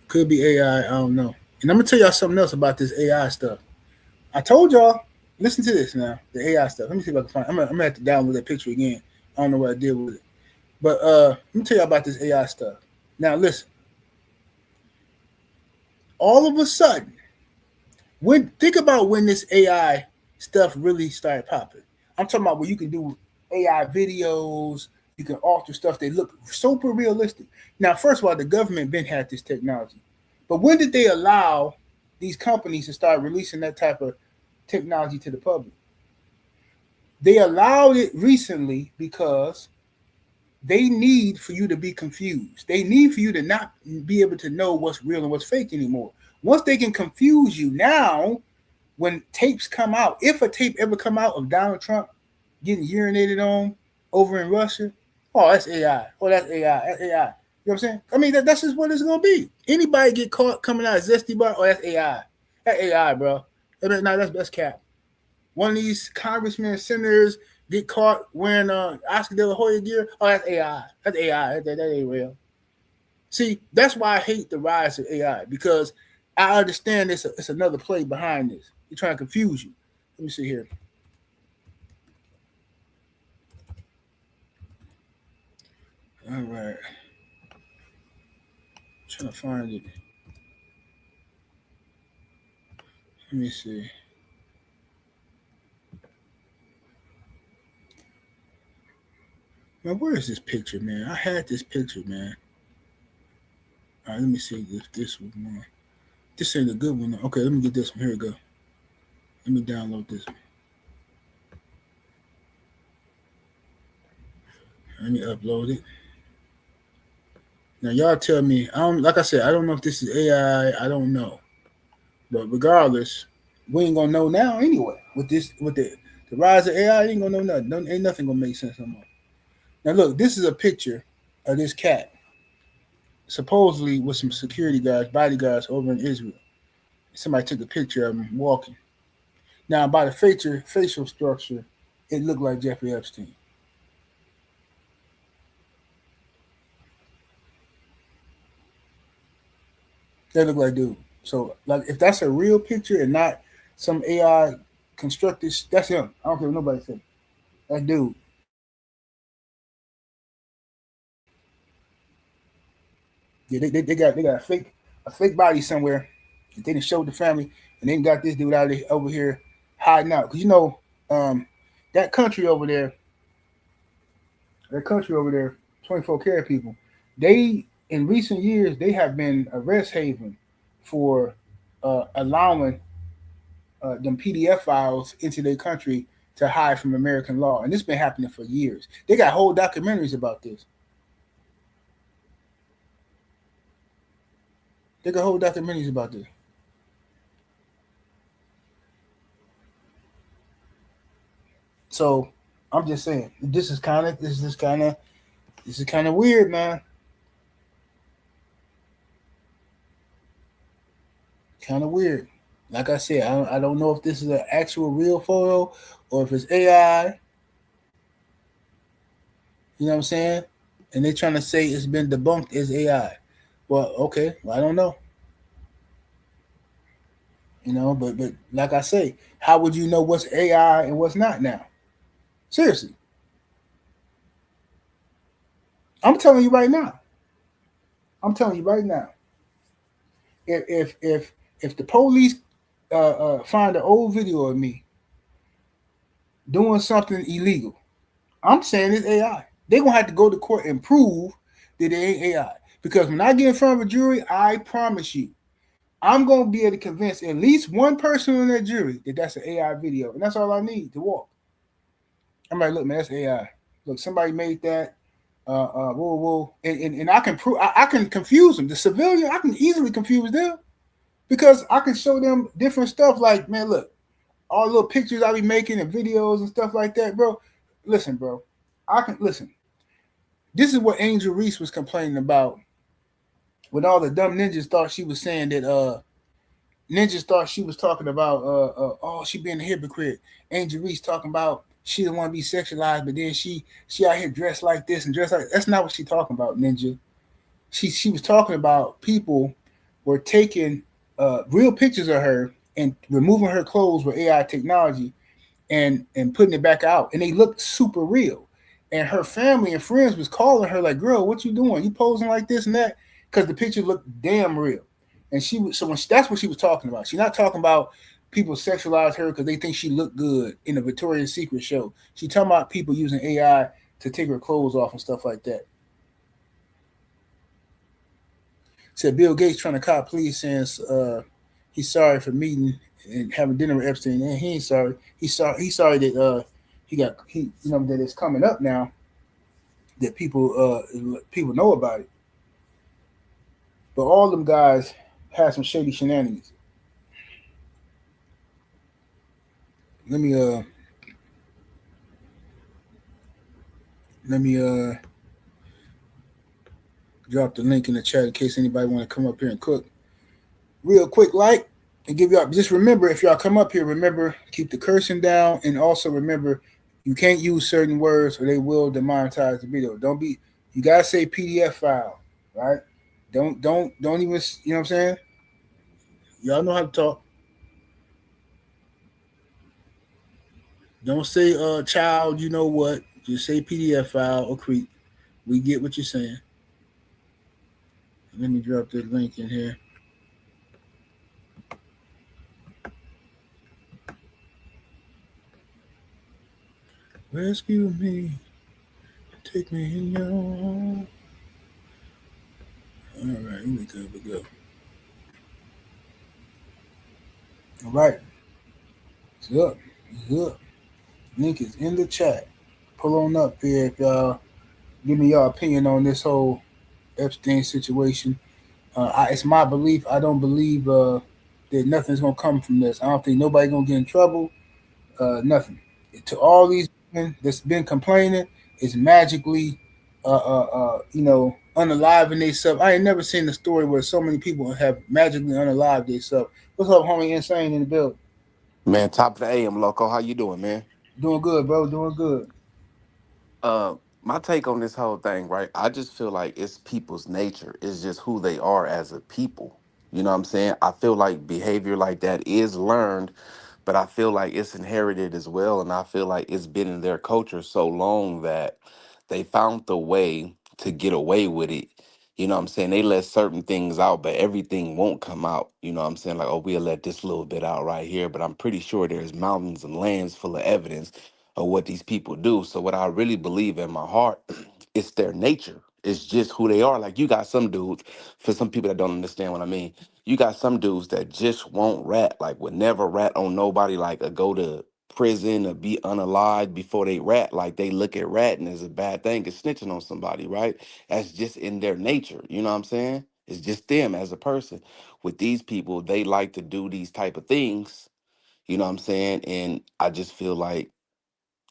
Could be AI. I don't know. And I'm gonna tell y'all something else about this AI stuff. I told y'all. Listen to this now. The AI stuff. Let me see if I can find. I'm gonna have to download that picture again. I don't know what I did with it. But let me tell you about this AI stuff. Now listen. All of a sudden, think about when this AI stuff really started popping. I'm talking about where you can do AI videos, you can alter stuff. They look super realistic. Now, first of all, the government been had this technology, but when did they allow these companies to start releasing that type of technology to the public? They allowed it recently because they need for you to be confused. They need for you to not be able to know what's real and what's fake anymore. Once they can confuse you, now when tapes come out, if a tape ever come out of Donald Trump getting urinated on over in Russia, oh, that's AI. Oh, that's AI. That's AI. You know what I'm saying? I mean, that's just what it's gonna be. Anybody get caught coming out of Zesty Bar, oh, that's AI. That's AI, bro. I mean, no, that's cap. One of these congressmen, senators get caught wearing Oscar De La Hoya gear. Oh, that's AI. That's AI. That ain't real. See, that's why I hate the rise of AI because I understand it's another play behind this. They're trying to confuse you. Let me see here. All right. I'm trying to find it. Let me see. Now, where is this picture, man? I had this picture, man. All right, let me see if this was one. This ain't a good one. Okay, let me get this one. Here we go. Let me download this one. Let me upload it. Now, y'all tell me. I don't. Like I said, I don't know if this is AI. I don't know. But regardless, we ain't gonna know now anyway. With the rise of AI, ain't gonna know nothing. Ain't nothing gonna make sense no more. Now look, this is a picture of this cat, supposedly with some security guards, bodyguards over in Israel. Somebody took a picture of him walking. Now by the facial structure, it looked like Jeffrey Epstein. That looked like dude. So like if that's a real picture and not some AI constructed, that's him. I don't care what nobody says. That dude. Yeah, they got a fake body somewhere. They didn't show the family, and then got this dude out of over here hiding out. Cause um, that country over there, that country over there, 24 karat people, they in recent years they have been a rest haven for allowing them PDF files into their country to hide from American law, and this has been happening for years. They got whole documentaries about this. They got whole documentaries about this. So I'm just saying, this is kind of weird, man. Kind of weird. Like I said, I don't know if this is an actual real photo or if it's AI. You know what I'm saying? And they're trying to say it's been debunked as AI. Well, okay, well, I don't know. But like I say, how would you know what's AI and what's not now? Seriously, I'm telling you right now. I'm telling you right now. If the police find an old video of me doing something illegal, I'm saying it's AI. They're gonna have to go to court and prove that it ain't AI. Because when I get in front of a jury, I promise you, I'm gonna be able to convince at least one person in that jury that that's an AI video, and that's all I need to walk. I'm like, look, man, that's AI. Look, somebody made that. Whoa, whoa, and I can prove. I can confuse them. The civilian, I can easily confuse them because I can show them different stuff. Like, man, look, all the little pictures I be making and videos and stuff like that, bro. Listen, bro, I can listen. This is what Angel Reese was complaining about when all the dumb ninjas thought she was saying that ninjas thought she was talking about oh, she being a hypocrite. Angel Reese talking about she didn't want to be sexualized, but then she out here dressed like this and dressed like that's not what she talking about, Ninja. She was talking about people were taking real pictures of her and removing her clothes with AI technology and putting it back out, and they looked super real. And her family and friends was calling her like, "Girl, what you doing? You posing like this and that?" Because the picture looked damn real. And she was so when she, that's what she was talking about. She's not talking about people sexualize her because they think she looked good in a Victoria's Secret show. She talking about people using AI to take her clothes off and stuff like that. Said Bill Gates trying to cop police saying he's sorry for meeting and having dinner with Epstein, and he ain't sorry. He's sorry that he that it's coming up now that people know about it. But all them guys had some shady shenanigans. Let me let me drop the link in the chat in case anybody want to come up here and cook. Real quick, like and give y'all just remember if y'all come up here, remember keep the cursing down and also remember you can't use certain words or they will demonetize the video. Don't be you gotta say PDF file, right? Don't even you know what I'm saying? Y'all know how to talk. Don't say child, you know what? Just say PDF file or creep. We get what you're saying. Let me drop the link in here. Rescue me, take me in your home. All right, here we go. We go. All right, it's up. It's up. Link is in the chat. Pull on up here if y'all give me your opinion on this whole Epstein situation. It's my belief. I don't believe that nothing's gonna come from this. I don't think nobody gonna get in trouble. Nothing. To all these women that's been complaining, is magically, unaliving themselves. I ain't never seen a story where so many people have magically unalived themselves. What's up, homie? Insane in the building. Man, top of the AM, loco. How you doing, man? Doing good, bro. Doing good. My take on this whole thing, right? I just feel like it's people's nature. It's just who they are as a people. You know what I'm saying? I feel like behavior like that is learned, but I feel like it's inherited as well. And I feel like it's been in their culture so long that they found the way to get away with it. You know what I'm saying? They let certain things out, but everything won't come out. You know what I'm saying? Like, oh, we'll let this little bit out right here. But I'm pretty sure there's mountains and lands full of evidence of what these people do. So what I really believe in my heart, it's their nature. It's just who they are. Like you got some dudes, for some people that don't understand what I mean, you got some dudes that just won't rat, like would never rat on nobody, like go to prison or be unalived before they rat. Like they look at ratting as a bad thing, as snitching on somebody, right? That's just in their nature. You know what I'm saying? It's just them as a person. With these people, they like to do these type of things. You know what I'm saying? And I just feel like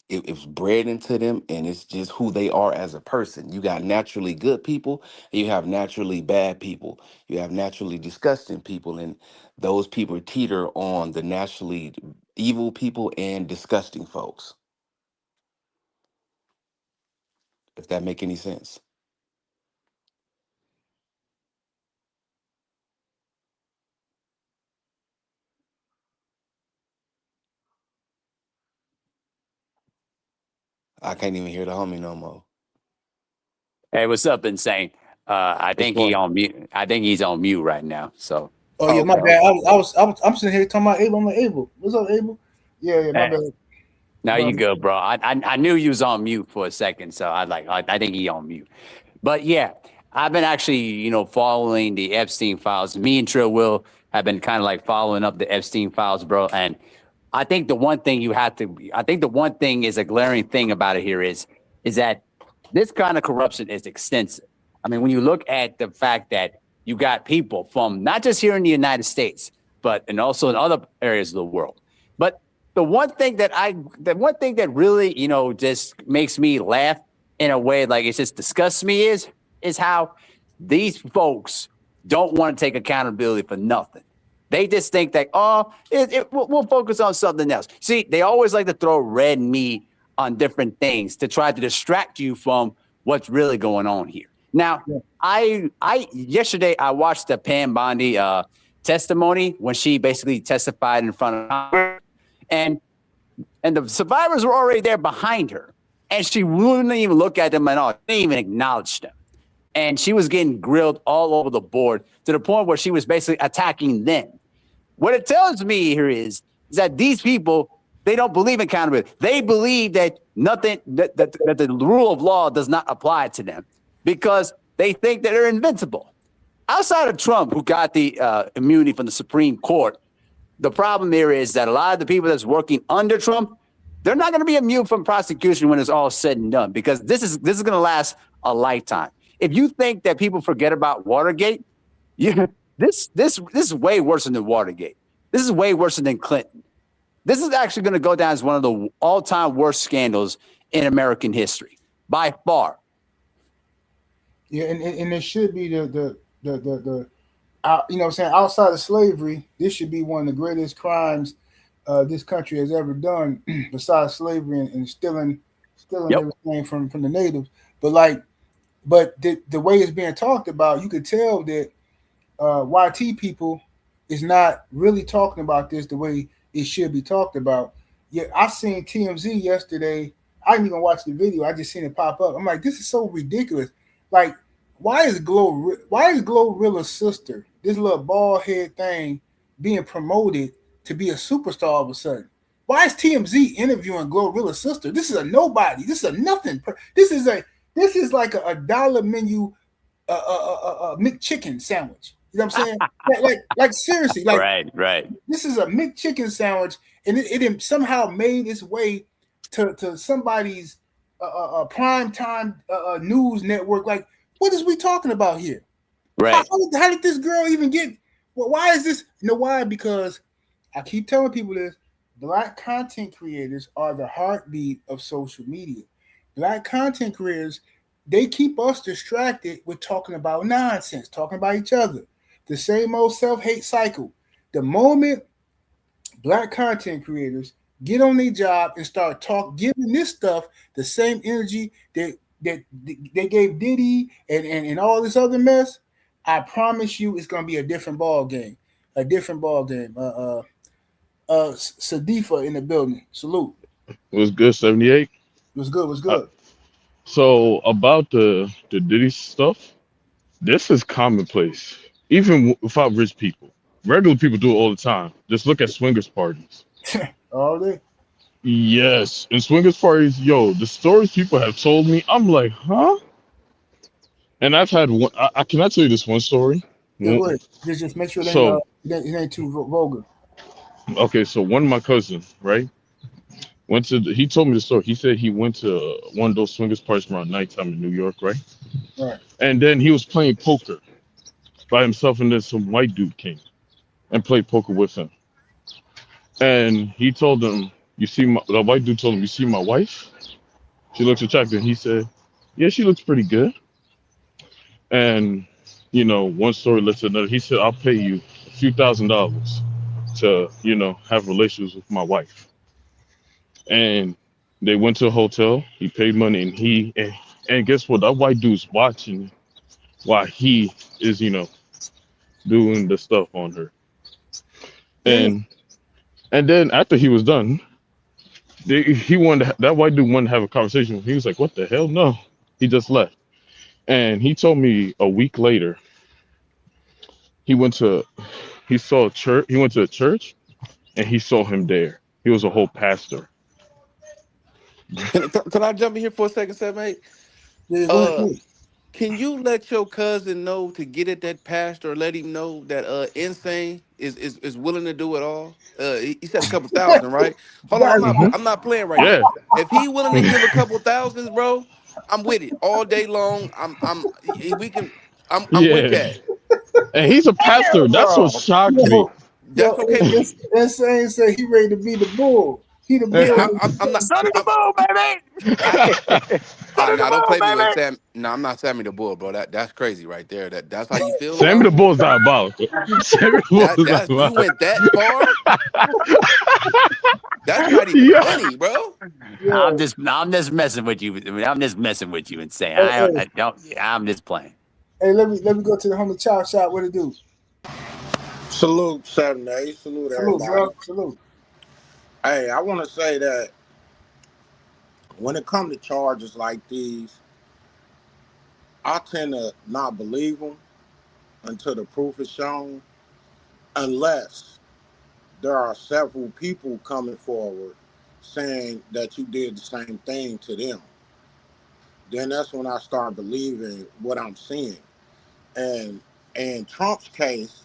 it's bred into them, and it's just who they are as a person. You got naturally good people, and you have naturally bad people. You have naturally disgusting people, and those people teeter on the naturally evil people and disgusting folks. If that make any sense. I can't even hear the homie no more. Hey, what's up, Insane? I What's think he going? on mute. I think he's on mute right now. So, Oh Oh, yeah, my okay, bad. okay. I'm sitting here talking about Abel. I'm like Abel. What's up, Abel? Yeah, my hey, bad. now But you good, bro. I knew you was on mute for a second, so I think he on mute. But yeah, I've been actually following the Epstein files. Me and Trill Will have been kind of like following up the Epstein files, bro. And I think the one thing I think the one thing is a glaring thing about it here is that this kind of corruption is extensive. I mean, when you look at the fact that you got people from not just here in the United States, but and also in other areas of the world. But the one thing that really, just makes me laugh in a way like it just disgusts me is how these folks don't want to take accountability for nothing. They just think that, we'll focus on something else. See, they always like to throw red meat on different things to try to distract you from what's really going on here. Now, yeah, I yesterday I watched the Pam Bondi testimony when she basically testified in front of Congress, and and the survivors were already there behind her, and she wouldn't even look at them at all. She didn't even acknowledge them, and she was getting grilled all over the board to the point where she was basically attacking them. What it tells me here is that these people, they don't believe in accountability. They believe that nothing that the rule of law does not apply to them because they think that they're invincible. Outside of Trump, who got the immunity from the Supreme Court, the problem here is that a lot of the people that's working under Trump, they're not going to be immune from prosecution when it's all said and done because this is going to last a lifetime. If you think that people forget about Watergate, you this is way worse than Watergate. This is way worse than Clinton. This is actually going to go down as one of the all-time worst scandals in American history by far. yeah, and it should be the you know what I'm saying, outside of slavery, this should be one of the greatest crimes this country has ever done, besides slavery and stealing Yep. everything from the natives. But like, but the way it's being talked about, you could tell that YT people is not really talking about this the way it should be talked about. Yeah, I seen TMZ yesterday. I didn't even watch the video. I just seen it pop up. I'm like, this is so ridiculous. Like, why is Glorilla's sister, this little bald head thing, being promoted to be a superstar all of a sudden? Why is TMZ interviewing Glorilla's sister? This is a nobody. This is a nothing. This is like a dollar menu McChicken sandwich. You know what I'm saying? Like seriously, like Right, right, this is a McChicken sandwich, and it somehow made its way to somebody's prime time news network. Like, what is we talking about here? right, How did this girl even get? Well, why is this? You know why? Because I keep telling people this: Black content creators are the heartbeat of social media. Black content creators, they keep us distracted with talking about nonsense, talking about each other. The same old self-hate cycle. The moment Black content creators get on their job and start giving this stuff the same energy that they gave Diddy and all this other mess, I promise you it's gonna be a different ball game. A different ball game. Sadifa in the building. Salute. Was good 78. Was good, was Uh, good. so about the Diddy stuff, this is commonplace, even without rich people. Regular people do it all the time. Just look at swingers parties. All day. Yes, in swingers parties, yo, the stories people have told me, I'm like, huh? And I've had one. I can I tell you this one story? Yeah, go One- ahead. Just make sure So it ain't too vulgar. okay, so one of my cousins, right? he told me the story. He said he went to one of those swingers parties around nighttime in New York, right? Right. And then he was playing poker by himself, and then some white dude came and played poker with him. And he told him, "You see, the white dude told him, you see my wife? She looks attractive." And he said, "Yeah, she looks pretty good." And one story led to another. He said, "I'll pay you a few $1,000s to, have relations with my wife." And they went to a hotel. He paid money, and guess what? That white dude's watching while he is, doing the stuff on her. Yeah. And then after he was done, that white dude wanted to have a conversation. He was like, "What the hell? No." He just left. And he told me a week later, he went to he saw a church. He went to a church, and he saw him there. He was a whole pastor. Can I jump in here for a second, Sam, mate? Yeah, go Uh, ahead. can you let your cousin know to get at that pastor, or let him know that insane is willing to do it all? He said a couple thousand, right? Hold on, That Hmm. I'm not playing right now. Yeah. If he willing to give a couple thousands, bro, I'm with it all day long. We can. I'm with Yeah. that. And he's a pastor. That's what bro. shocked me. yo, That's okay with me. insane say he ready to be the bull. He the Yeah, bull. I'm not. Son of the moon, I, baby. Son of the no, don't moon, play me with baby. Sam. No, I'm not Sammy the Bull, bro. That's crazy right there. That's how you feel Sammy about the him. Bull is diabolical. Sammy the Bull is That's you diabolical. went that far. That's not even Yeah. funny, bro. Yo, I'm just messing with you. I mean, I'm just messing with you and saying hey, hey, I don't. I'm just playing. hey, let me go to the homie chop shop. What it do? Salute 7 days. Salute Salute, everybody. bro. Salute. Hey, I want to say that when it comes to charges like these, I tend to not believe them until the proof is shown, unless there are several people coming forward saying that you did the same thing to them. Then that's when I start believing what I'm seeing. And in Trump's case,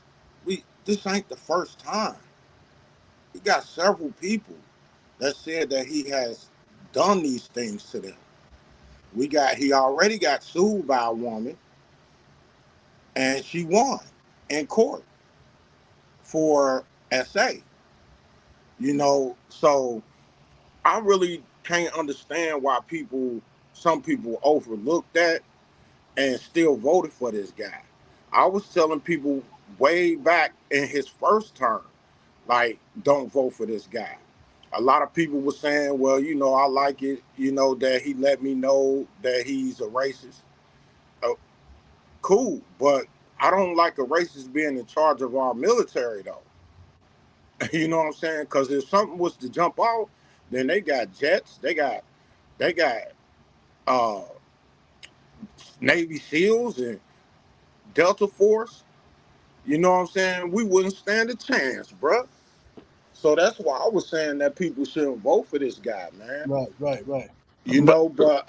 this ain't the first time. He got several people that said that he has done these things to them. He already got sued by a woman, and she won in court for SA. So I really can't understand why some people overlook that and still voted for this guy. I was telling people way back in his first term, like, don't vote for this guy. A lot of people were saying, well, I like it, that he let me know that he's a racist. Uh, cool, but I don't like a racist being in charge of our military, though. You know what I'm saying? Because if something was to jump out, then they got jets, they got uh, Navy SEALs and Delta Force. You know what I'm saying? We wouldn't stand a chance, bruh. So that's why I was saying that people shouldn't vote for this guy, man. Right. But But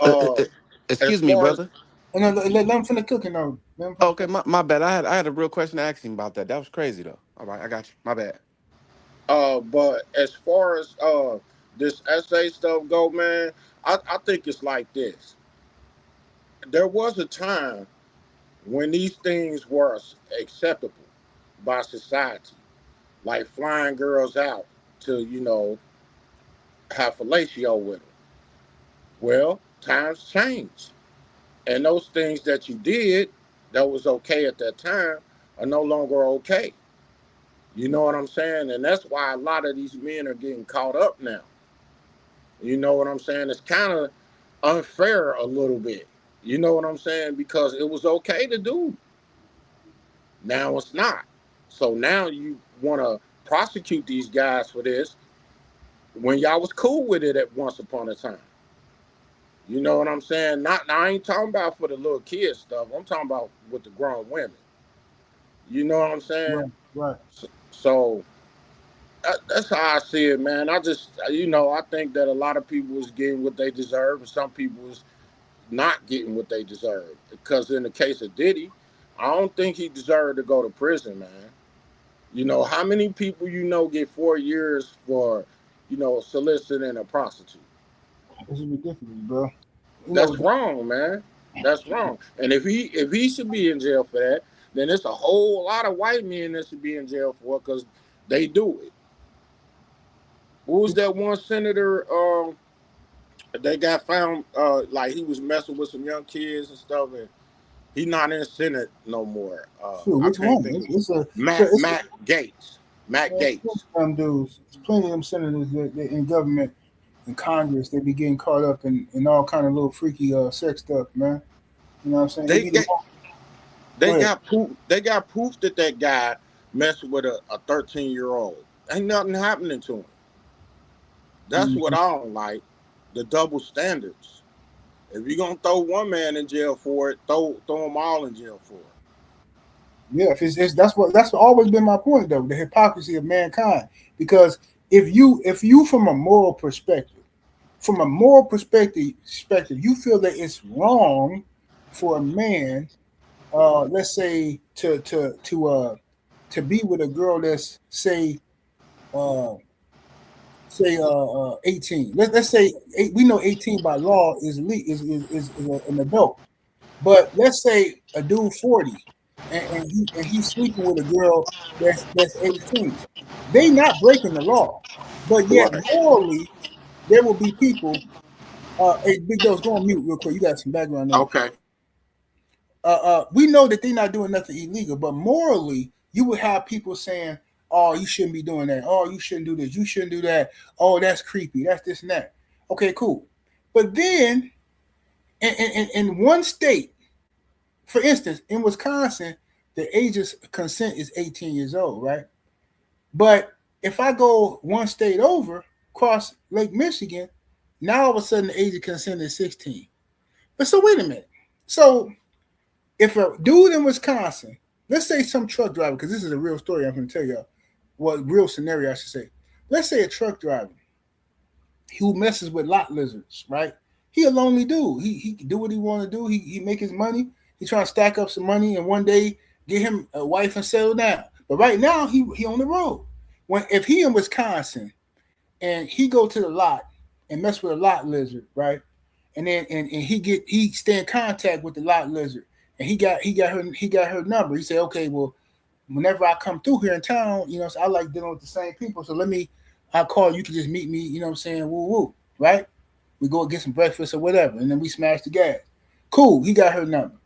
as excuse me, far as brother. And then let him finish cooking though. Let him finish Okay, cooking. my bad. I had a real question to ask him about that. That was crazy though. All right, I got you. My bad. this essay stuff go, man, I think it's like this. There was a time when these things were acceptable by society, like flying girls out to, have fellatio with them. Well, times change. And those things that you did that was okay at that time are no longer okay. You know what I'm saying? And that's why a lot of these men are getting caught up now. You know what I'm saying? It's kind of unfair a little bit. You know what I'm saying? Because it was okay to do. Now it's not. So now you want to prosecute these guys for this when y'all was cool with it at once upon a time. You know what I'm saying? Not now, I ain't talking about for the little kids stuff. I'm talking about with the grown women. You know what I'm saying? Right. So that's how I see it, man. I think that a lot of people is getting what they deserve, and some people is not getting what they deserve. Because in the case of Diddy, I don't think he deserved to go to prison, man. How many people get 4 years for soliciting a prostitute. This is ridiculous, bro. You know, That's wrong, man. That's wrong. And if he should be in jail for that, then it's a whole lot of white men that should be in jail for it because they do it. Who was that one senator? They got found like he was messing with some young kids and stuff, and he not in the Senate no more. shoot, I which can't one? think of It's a, it's Matt Gates. Matt Gates. them dudes. There's plenty of them senators that in government in Congress. They be getting caught up in all kind of little freaky sex stuff, man. You know what I'm saying? They They be get go they ahead. got proof. They got proof that that guy messed with a 13-year-old. Ain't nothing happening to him. That's what Mhm. I don't like. The double standards. If you're gonna throw one man in jail for it, throw them all in jail for it. Yeah, if it's that's always been my point though, the hypocrisy of mankind. Because if you from a moral perspective, you feel that it's wrong for a man, let's say to be with a girl that's uh, say 18. Let's say we know 18 by law is an adult. But let's say a dude 40 and he's sleeping with a girl that's 18. They not breaking the law, but yet Right. morally there will be people. Hey, Big Joe's go on mute real quick. You got some background noise. Okay. We know that they're not doing nothing illegal, but morally, you would have people saying, "Oh, you shouldn't be doing that. Oh, you shouldn't do this. You shouldn't do that. Oh, that's creepy. That's this and that." Okay, cool. But then, in one state, for instance, in Wisconsin, the age of consent is 18 years old, right? But if I go one state over, across Lake Michigan, now all of a sudden the age of consent is 16. But so wait a minute. So if a dude in Wisconsin, let's say some truck driver, because this is a real story I'm going to tell y'all, well, real scenario I should say. Let's say a truck driver who messes with lot lizards, right? He a lonely dude. He can do what he want to do. He make his money. He trying to stack up some money and one day get him a wife and settle down. But right now he on the road. When if he in Wisconsin and he go to the lot and mess with a lot lizard, right? And then and he stay in contact with the lot lizard and he got her number. He said, okay, well, whenever I come through here in town, so I like dealing with the same people. So I'll call you. You can just meet me. You know what I'm saying? Woo woo, right? We go get some breakfast or whatever, and then we smash the gas. Cool. He got her number,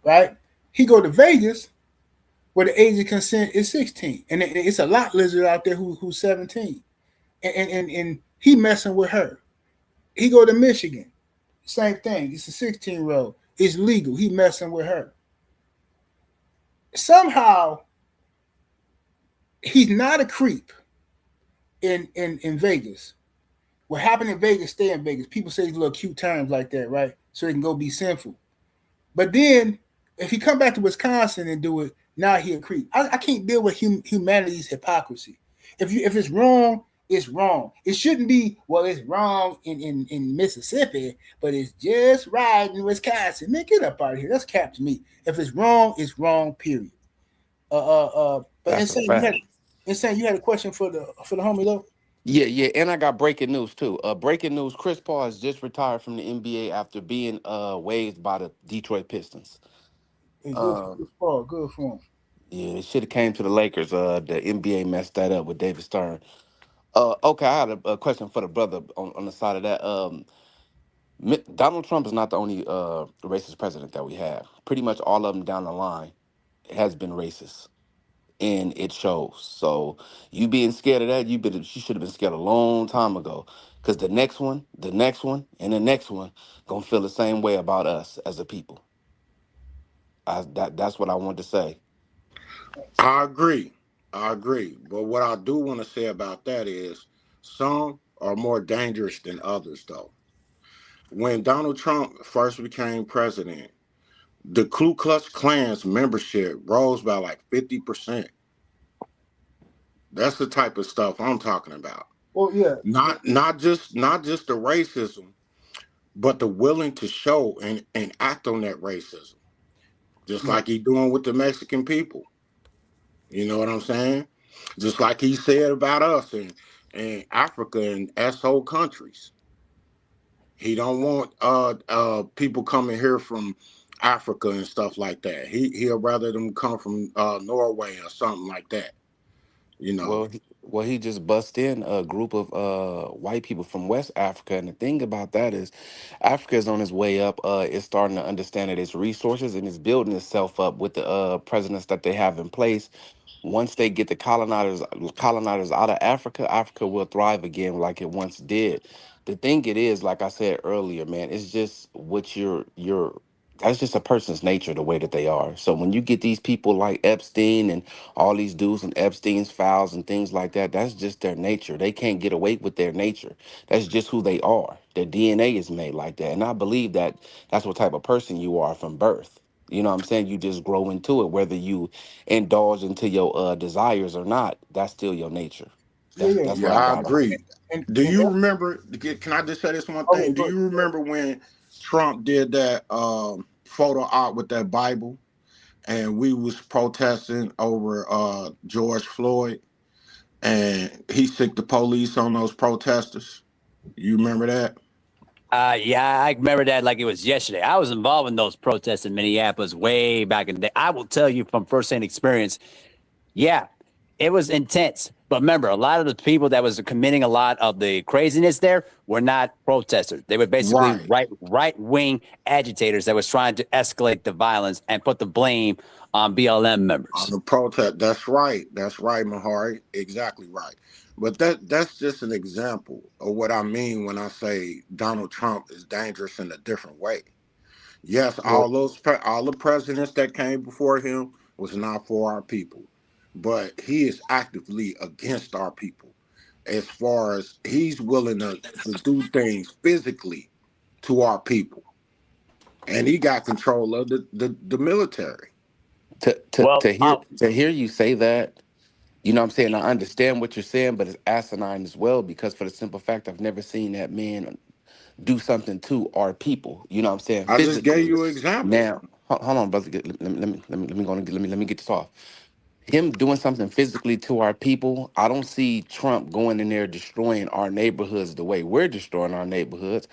right? He go to Vegas where the age of consent is 16, and it's a lot lizard out there who's 17, and he messing with her. He go to Michigan, same thing. It's a 16-year-old. It's legal. He messing with her. Somehow he's not a creep in Vegas. What happened in Vegas, stay in Vegas. People say these little cute terms like that, right? So they can go be sinful. But then if he come back to Wisconsin and do it, now he a creep. I can't deal with humanity's hypocrisy. If it's wrong, it's wrong. It shouldn't be, well, it's wrong in Mississippi, but it's just right in Wisconsin. Man, get up out of here. That's cap to me. If it's wrong, period. But That's a fact. Insane, you had a question for the homie though? Yeah, yeah, and I got breaking news too. Breaking news: Chris Paul has just retired from the NBA after being waived by the Detroit Pistons. Hey, good for Uh, Chris Paul, good for him. yeah, it should have came to the Lakers. The NBA messed that up with David Stern. Okay, I had a question for the brother on the side of that. Donald Trump is not the only racist president that we have. Pretty much all of them down the line has been racist, and it shows. So you being scared of that, you should have been scared a long time ago. Because the next one, and the next one gonna feel the same way about us as a people. That's what I wanted to say. I agree. I agree. But what I do want to say about that is some are more dangerous than others, though. When Donald Trump first became president, the Ku Klux Klan's membership rose by like 50%. That's the type of stuff I'm talking about. Well, yeah, Not just the racism, but the willing to show and act on that racism, just yeah. like he doing with the Mexican people. You know what I'm saying? Just like he said about us, and in Africa and SO countries. He don't want people coming here from Africa and stuff like that. He'll rather them come from Norway or something like that. You know. He just bust in a group of white people from West Africa, and the thing about that is, Africa is on its way up. It's starting to understand its resources, and it's building itself up with the presidents that they have in place. Once they get the colonizers out of Africa, Africa will thrive again like it once did. The thing it is, like I said earlier, man, it's just what you're that's just a person's nature, the way that they are. So when you get these people like Epstein and all these dudes and Epstein's files and things like that, that's just their nature. They can't get away with their nature. That's just who they are. Their DNA is made like that. And I believe that that's what type of person you are from birth. You know what I'm saying? You just grow into it, whether you indulge into your desires or not. That's still your nature. Yeah, yeah. That's Yeah, what I I got on it. agree. And, Do and you that, remember? Can I just say this one oh, thing? Do go, you remember when Trump did that photo op with that Bible, and we was protesting over George Floyd, and he sicked the police on those protesters? You remember that? Yeah, I remember that like it was yesterday. I was involved in those protests in Minneapolis way back in the day. I will tell you from firsthand experience, yeah, it was intense. But remember, a lot of the people that was committing a lot of the craziness there were not protesters. They were basically Right. right wing agitators that was trying to escalate the violence and put the blame on BLM On members. the protest. That's right. That's right, Mahari. Exactly right. But that's just an example of what I mean when I say Donald Trump is dangerous in a different way. Yes, Well, all the presidents that came before him was not for our people, but he is actively against our people. As far as he's willing to do things physically to our people, and he got control of the military. Well, to hear you say that, you know what I'm saying? I understand what you're saying, but it's asinine as well, because for the simple fact I've never seen that man do something to our people. You know what I'm saying? I just gave Physically. you an example. Now, hold on, brother. Let me get this off. Him doing something physically to our people, I don't see Trump going in there destroying our neighborhoods the way we're destroying our neighborhoods.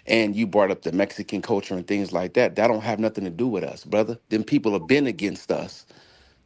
And you brought up the Mexican culture and things like that. That don't have nothing to do with us, brother. Them people have been against us.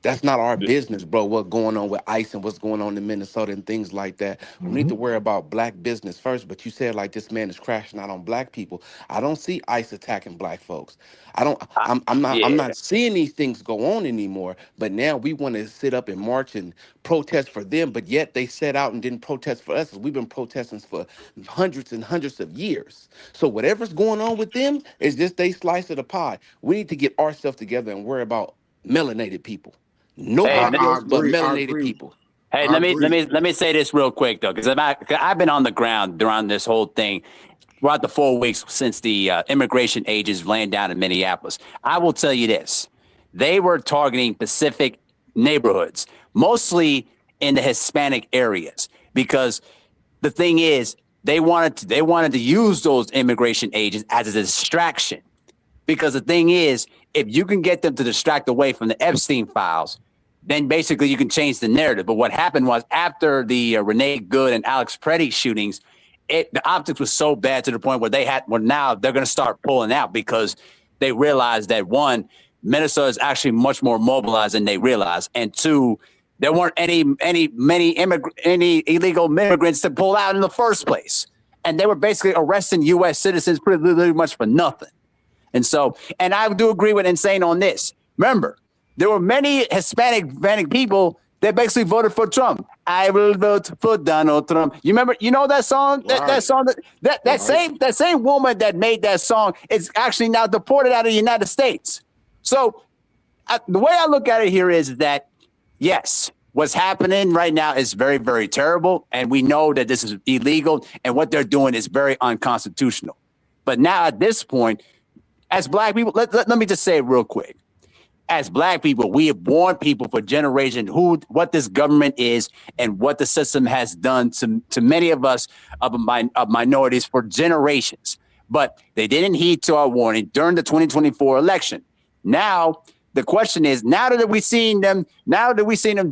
That's not our business, bro. What's going on with ICE and what's going on in Minnesota and things like that. We need to worry about black business first. But you said like this man is crashing out on black people. I don't see ICE attacking black folks. I don't. I'm yeah. not seeing these things go on anymore. But now we want to sit up and march and protest for them. But yet they set out and didn't protest for us. We've been protesting for hundreds and hundreds of years. So whatever's going on with them is just they slice of the pie. We need to get ourselves together and worry about melanated people. Hey, Nobody I else but agree. I melanated agree. people. hey, I agree. let me say this real quick though, because I've been on the ground during this whole thing throughout the 4 weeks since the immigration agents landed down in Minneapolis. I will tell you this: they were targeting Pacific neighborhoods, mostly in the Hispanic areas, because the thing is, they wanted to use those immigration agents as a distraction. Because the thing is, if you can get them to distract away from the Epstein files, then basically you can change the narrative. But what happened was after the Renee Good and Alex Preddy shootings, the optics was so bad to the point where now they're going to start pulling out, because they realized that, one, Minnesota is actually much more mobilized than they realized, and two, there weren't any illegal immigrants to pull out in the first place, and they were basically arresting U.S. citizens pretty much for nothing. And so, and I do agree with Insane on this. Remember, there were many Hispanic people that basically voted for Trump. I will vote for Donald Trump. You remember, you know that song? That Right. song Right. that same woman that made that song is actually now deported out of the United States. So the way I look at it here is that, yes, what's happening right now is very, very terrible. And we know that this is illegal, and what they're doing is very unconstitutional. But now at this point, as black people, let me just say it real quick. As black people, we have warned people for generations what this government is and what the system has done to many of us of minorities for generations. But they didn't heed to our warning during the 2024 election. Now, the question is, now that we've seen them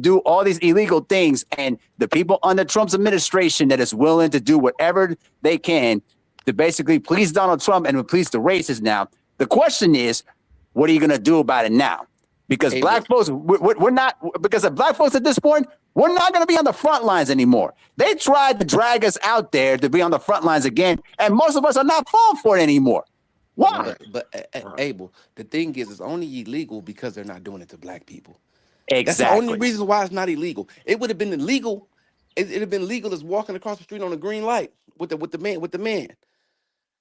do all these illegal things, and the people under Trump's administration that is willing to do whatever they can to basically please Donald Trump and please the racists now, the question is, what are you going to do about it now? Because black folks, we're not, because of black folks at this point, we're not going to be on the front lines anymore. They tried to drag us out there to be on the front lines again, and most of us are not falling for it anymore. Why? But Abel, the thing is, it's only illegal because they're not doing it to black people. Exactly. That's the only reason why it's not illegal. It would have been illegal. It'd have been legal as walking across the street on a green light with the man.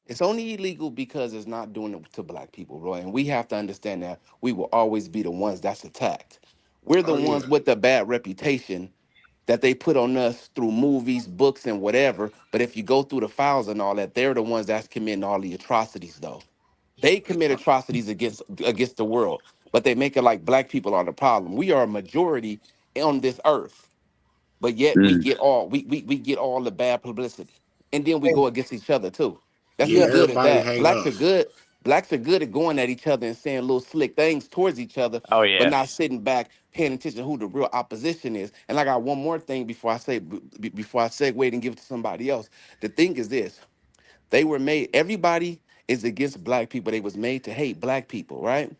It's only illegal because it's not doing it to black people, bro. And we have to understand that we will always be the ones that's attacked. We're the ones with the bad reputation that they put on us through movies, books, and whatever. But if you go through the files and all that, they're the ones that's committing all the atrocities, though. They commit atrocities against the world, but they make it like black people are the problem. We are a majority on this earth, but yet we get all we get all the bad publicity, and then we go against each other too. That's what's good at everybody that. hate Blacks are us. good. Blacks are good at going at each other and saying little slick things towards each other, Oh, yeah. but not sitting back paying attention to who the real opposition is. And I got one more thing before I segue and give it to somebody else. The thing is this: everybody is against black people. They was made to hate black people, right?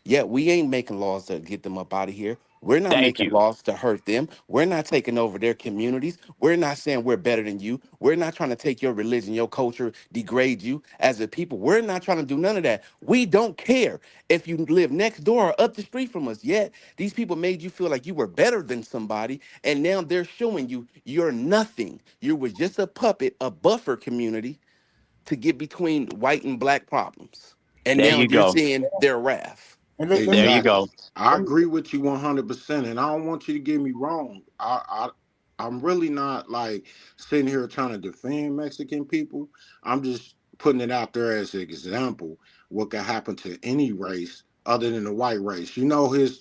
Yet we ain't making laws to get them up out of here. We're not Thank making you. laws to hurt them. We're not taking over their communities. We're not saying we're better than you. We're not trying to take your religion, your culture, degrade you as a people. We're not trying to do none of that. We don't care if you live next door or up the street from us. Yet these people made you feel like you were better than somebody, and now they're showing you you're nothing. You were just a puppet, a buffer community to get between white and black problems. And There now you you're go. seeing their wrath. And There you go. I agree with you 100%, and I don't want you to get me wrong. I'm really not like sitting here trying to defend Mexican people. I'm just putting it out there as an example what could happen to any race other than the white race. You know, his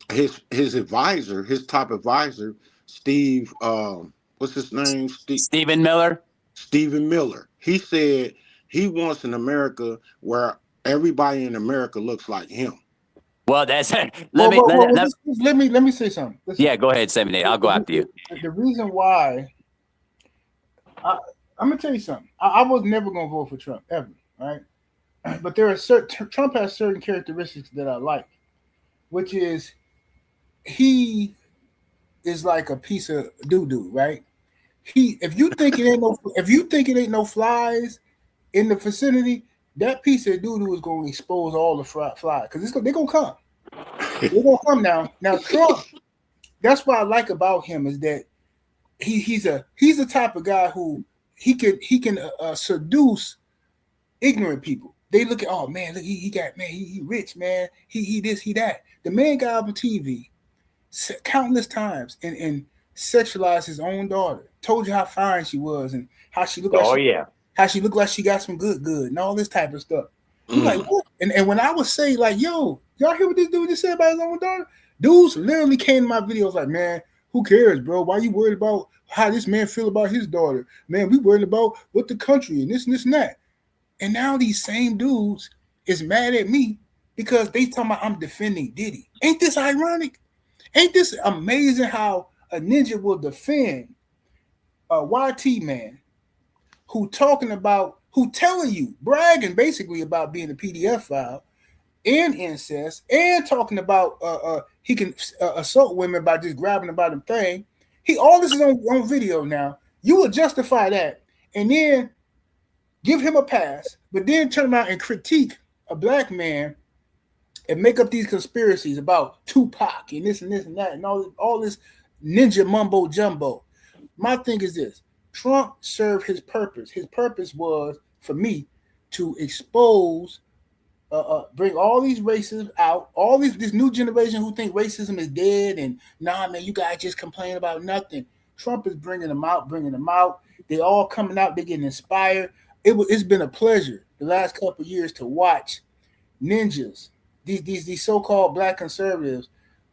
advisor, his top advisor, Steve. What's his name? Stephen Miller. Stephen Miller. He said he wants an America where everybody in America looks like him. Well, that's Let me say something. Listen, yeah, go ahead, 78. I'll go after you. The reason why I'm gonna tell you something. I was never gonna vote for Trump ever, right? But there are Trump has certain characteristics that I like, which is he is like a piece of doo-doo, right? If you think it ain't no flies in the vicinity, that piece of doo-doo is going to expose all the flies because they're going to come. They're going to come now. Now Trump, that's what I like about him is that he's the type of guy who he can seduce ignorant people. They look at, oh man, look, he rich, man. He this, he that. The man got on TV countless times and sexualized his own daughter. Told you how fine she was and how she looked like how she looked like she got some good and all this type of stuff. Like, what? And when I would say, like, yo, y'all hear what this dude just said about his own daughter? Dudes literally came to my videos like, man, who cares, bro? Why you worried about how this man feel about his daughter? Man, we worried about what the country and this and that. And now these same dudes is mad at me because they talking about I'm defending Diddy. Ain't this ironic? Ain't this amazing how a ninja will defend a YT man who telling you, bragging basically about being a PDF file and incest and talking about he can assault women by just grabbing about them thing. All this is on video now. You will justify that and then give him a pass, but then turn around and critique a black man and make up these conspiracies about Tupac and this and that and all this ninja mumbo jumbo. My thing is this: Trump served his purpose. His purpose was for me to expose, bring all these races out, all this new generation who think racism is dead and nah, man, you guys just complain about nothing. Trump is bringing them out. They all coming out. They getting inspired. It's been a pleasure the last couple of years to watch ninjas, these so-called black conservatives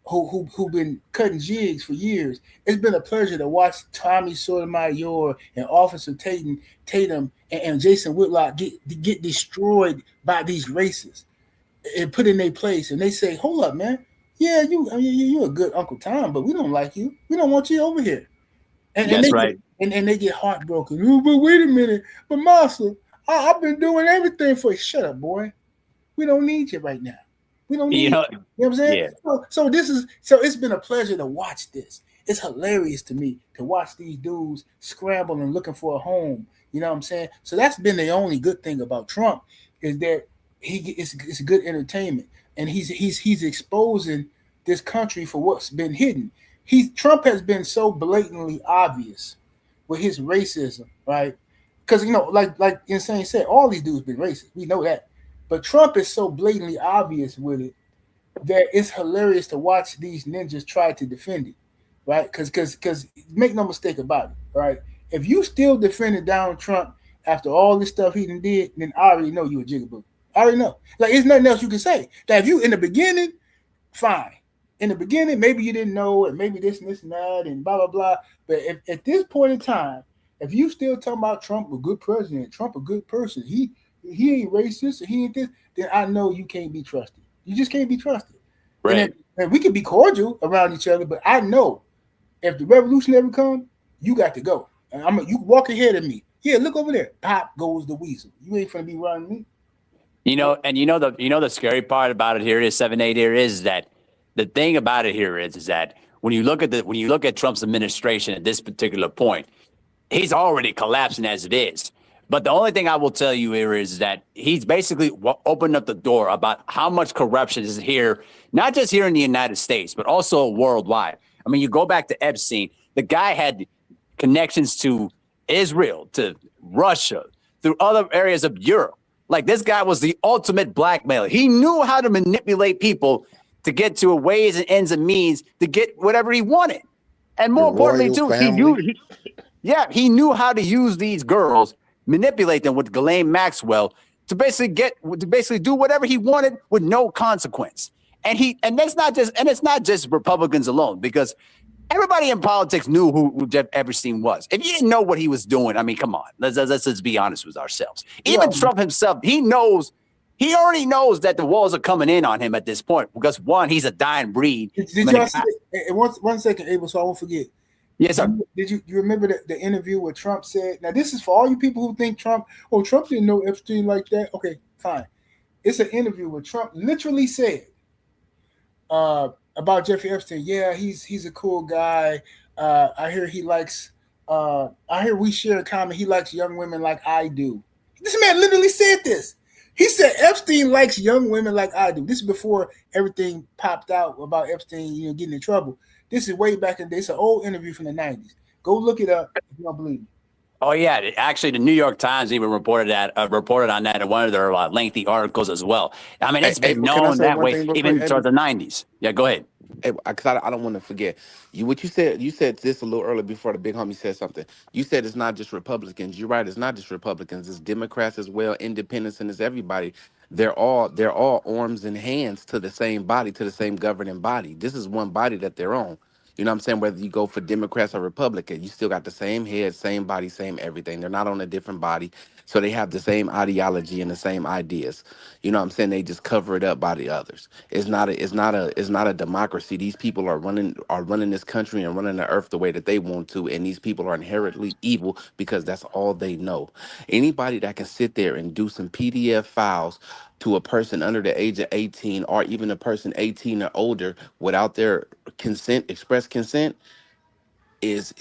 who've been cutting jigs for years. It's been a pleasure to watch Tommy Sotomayor and Officer Tatum and Jason Whitlock get destroyed by these racists. and put in their place, and they say, "Hold up, man. Yeah, you're a good Uncle Tom, but we don't like you. We don't want you over here." And That's they right. and they get heartbroken. Oh, but wait a minute, but Master, I've been doing everything for you. Shut up, boy. We don't need you right now. We don't You need know, you. You know what I'm saying? yeah. So it's been a pleasure to watch this. It's hilarious to me to watch these dudes scrambling and looking for a home. You know what I'm saying? So that's been the only good thing about Trump is that it's good entertainment, and he's exposing this country for what's been hidden. Trump has been so blatantly obvious with his racism, right? Because like Insane said, all these dudes been racist. We know that, but Trump is so blatantly obvious with it that it's hilarious to watch these ninjas try to defend it, right? Because make no mistake about it, right? If you still defending Donald Trump after all this stuff he did, then I already know you a jigaboo. I already know. Like, there's nothing else you can say. That if you in the beginning, fine. In the beginning, maybe you didn't know, and maybe this and this and that, and blah blah blah. But if, at this point in time, if you still talking about Trump a good president, Trump a good person, he ain't racist, and he ain't this, then I know you can't be trusted. You just can't be trusted. Right. And we can be cordial around each other, but I know if the revolution ever come, you got to go. And you walk ahead of me. Yeah, look over there. Pop goes the weasel. You ain't gonna be running me. You know, and the scary part about it here is 7-8 here is that the thing about it here is that when you look at Trump's administration at this particular point, he's already collapsing as it is. But the only thing I will tell you here is that he's basically opened up the door about how much corruption is here, not just here in the United States, but also worldwide. I mean, you go back to Epstein, the guy had connections to Israel, to Russia, through other areas of Europe. Like, this guy was the ultimate blackmailer. He knew how to manipulate people to get to a ways and ends and means to get whatever he wanted. And more importantly, too, he knew how to use these girls, manipulate them with Ghislaine Maxwell to basically do whatever he wanted with no consequence. And it's not just Republicans alone, because everybody in politics knew who Jeff Epstein was. If you didn't know what he was doing, I mean, come on, let's just be honest with ourselves. Even Trump himself, he already knows that the walls are coming in on him at this point because, one, he's a dying breed. Did y'all see it? One second, Abel, so I won't forget. Yes, sir. Did you remember the interview where Trump said, now this is for all you people who think Trump didn't know Epstein like that. Okay, fine. It's an interview where Trump literally said about Jeffrey Epstein, yeah, he's a cool guy. I hear we share in common. He likes young women like I do. This man literally said this. He said Epstein likes young women like I do. This is before everything popped out about Epstein, getting in trouble. This is way back in the day. It's an old interview from the 90s. Go look it up if you don't believe me. Oh yeah, actually, the New York Times even reported on that in one of their lengthy articles as well. I mean, it's been known that way even toward the 90s. Yeah, go ahead. Because I don't want to forget what you said. You said this a little earlier before the big homie said something. You said it's not just Republicans. You're right. It's not just Republicans. It's Democrats as well, independents, and it's everybody. They're all arms and hands to the same body, to the same governing body. This is one body that they're on. You know what I'm saying? Whether you go for Democrats or Republican, you still got the same head, same body, same everything. They're not on a different body. So they have the same ideology and the same ideas. You know what I'm saying? They just cover it up by the others. It's not a democracy. These people are running this country and running the earth the way that they want to, and these people are inherently evil because that's all they know. Anybody that can sit there and do some PDF files to a person under the age of 18 or even a person 18 or older without their express consent is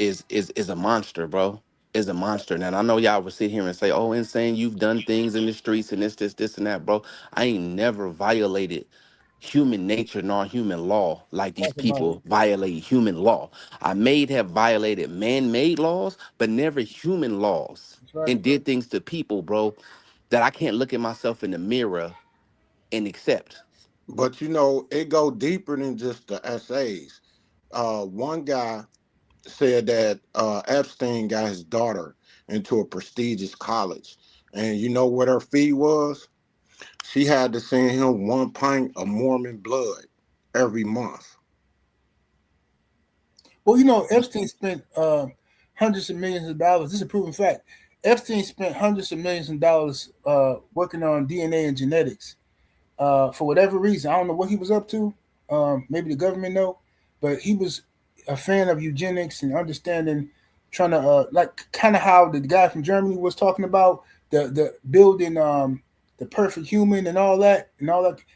a monster, bro. Is a monster. Now I know y'all would sit here and say, "Oh, Insane, you've done things in the streets and this and that, bro." I ain't never violated human nature nor human law like these people violate human law. I may have violated man-made laws, but never human laws, and did things to people, bro, that I can't look at myself in the mirror and accept. But it go deeper than just the essays. One guy said that Epstein got his daughter into a prestigious college, and you know what her fee was? She had to send him 1 pint of Mormon blood every month. Well, Epstein spent hundreds of millions of dollars. This is a proven fact. Epstein spent hundreds of millions of dollars working on DNA and genetics for whatever reason. I don't know what he was up to. Maybe the government know, but he was a fan of eugenics and understanding, trying to like kind of how the guy from Germany was talking about the building the perfect human and all that.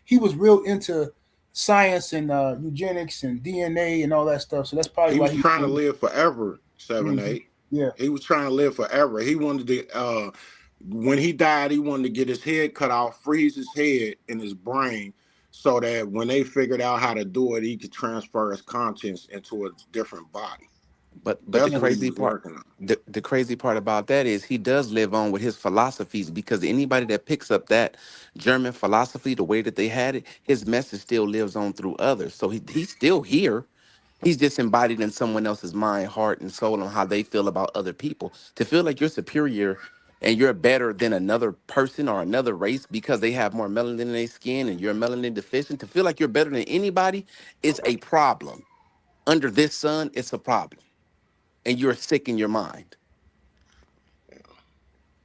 He was real into science and eugenics and DNA and all that stuff. So that's probably He why was he. trying to live forever, 7-8. Yeah. He was trying to live forever. He wanted to when he died, he wanted to get his head cut off, freeze his head in his brain, so that when they figured out how to do it, he could transfer his conscience into a different body. But the That's what he crazy was part, working on. the crazy part about that is he does live on with his philosophies, because anybody that picks up that German philosophy, the way that they had it, his message still lives on through others. So he's still here. He's just embodied in someone else's mind, heart, and soul on how they feel about other people. To feel like you're superior and you're better than another person or another race because they have more melanin in their skin and you're melanin deficient, to feel like you're better than anybody is a problem. Under this sun, it's a problem. And you're sick in your mind.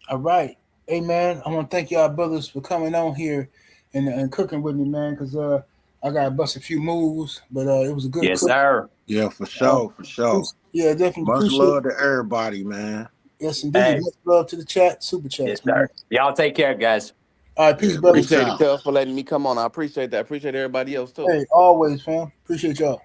All right. Hey man, I want to thank y'all brothers for coming on here and cooking with me, man, because I got to bust a few moves, but it was a good Yes, cook. sir. Yeah, for sure, for sure. Yeah, definitely Much appreciate love to everybody, man. Yes, indeed. Hey. Much love to the chat, super chats, Yes, man. sir. Y'all take care, guys. All right, peace, Yeah, brothers. peace Appreciate it, out. Cuz, for letting me come on. I appreciate that. I appreciate everybody else too. Hey, always, fam. Appreciate y'all.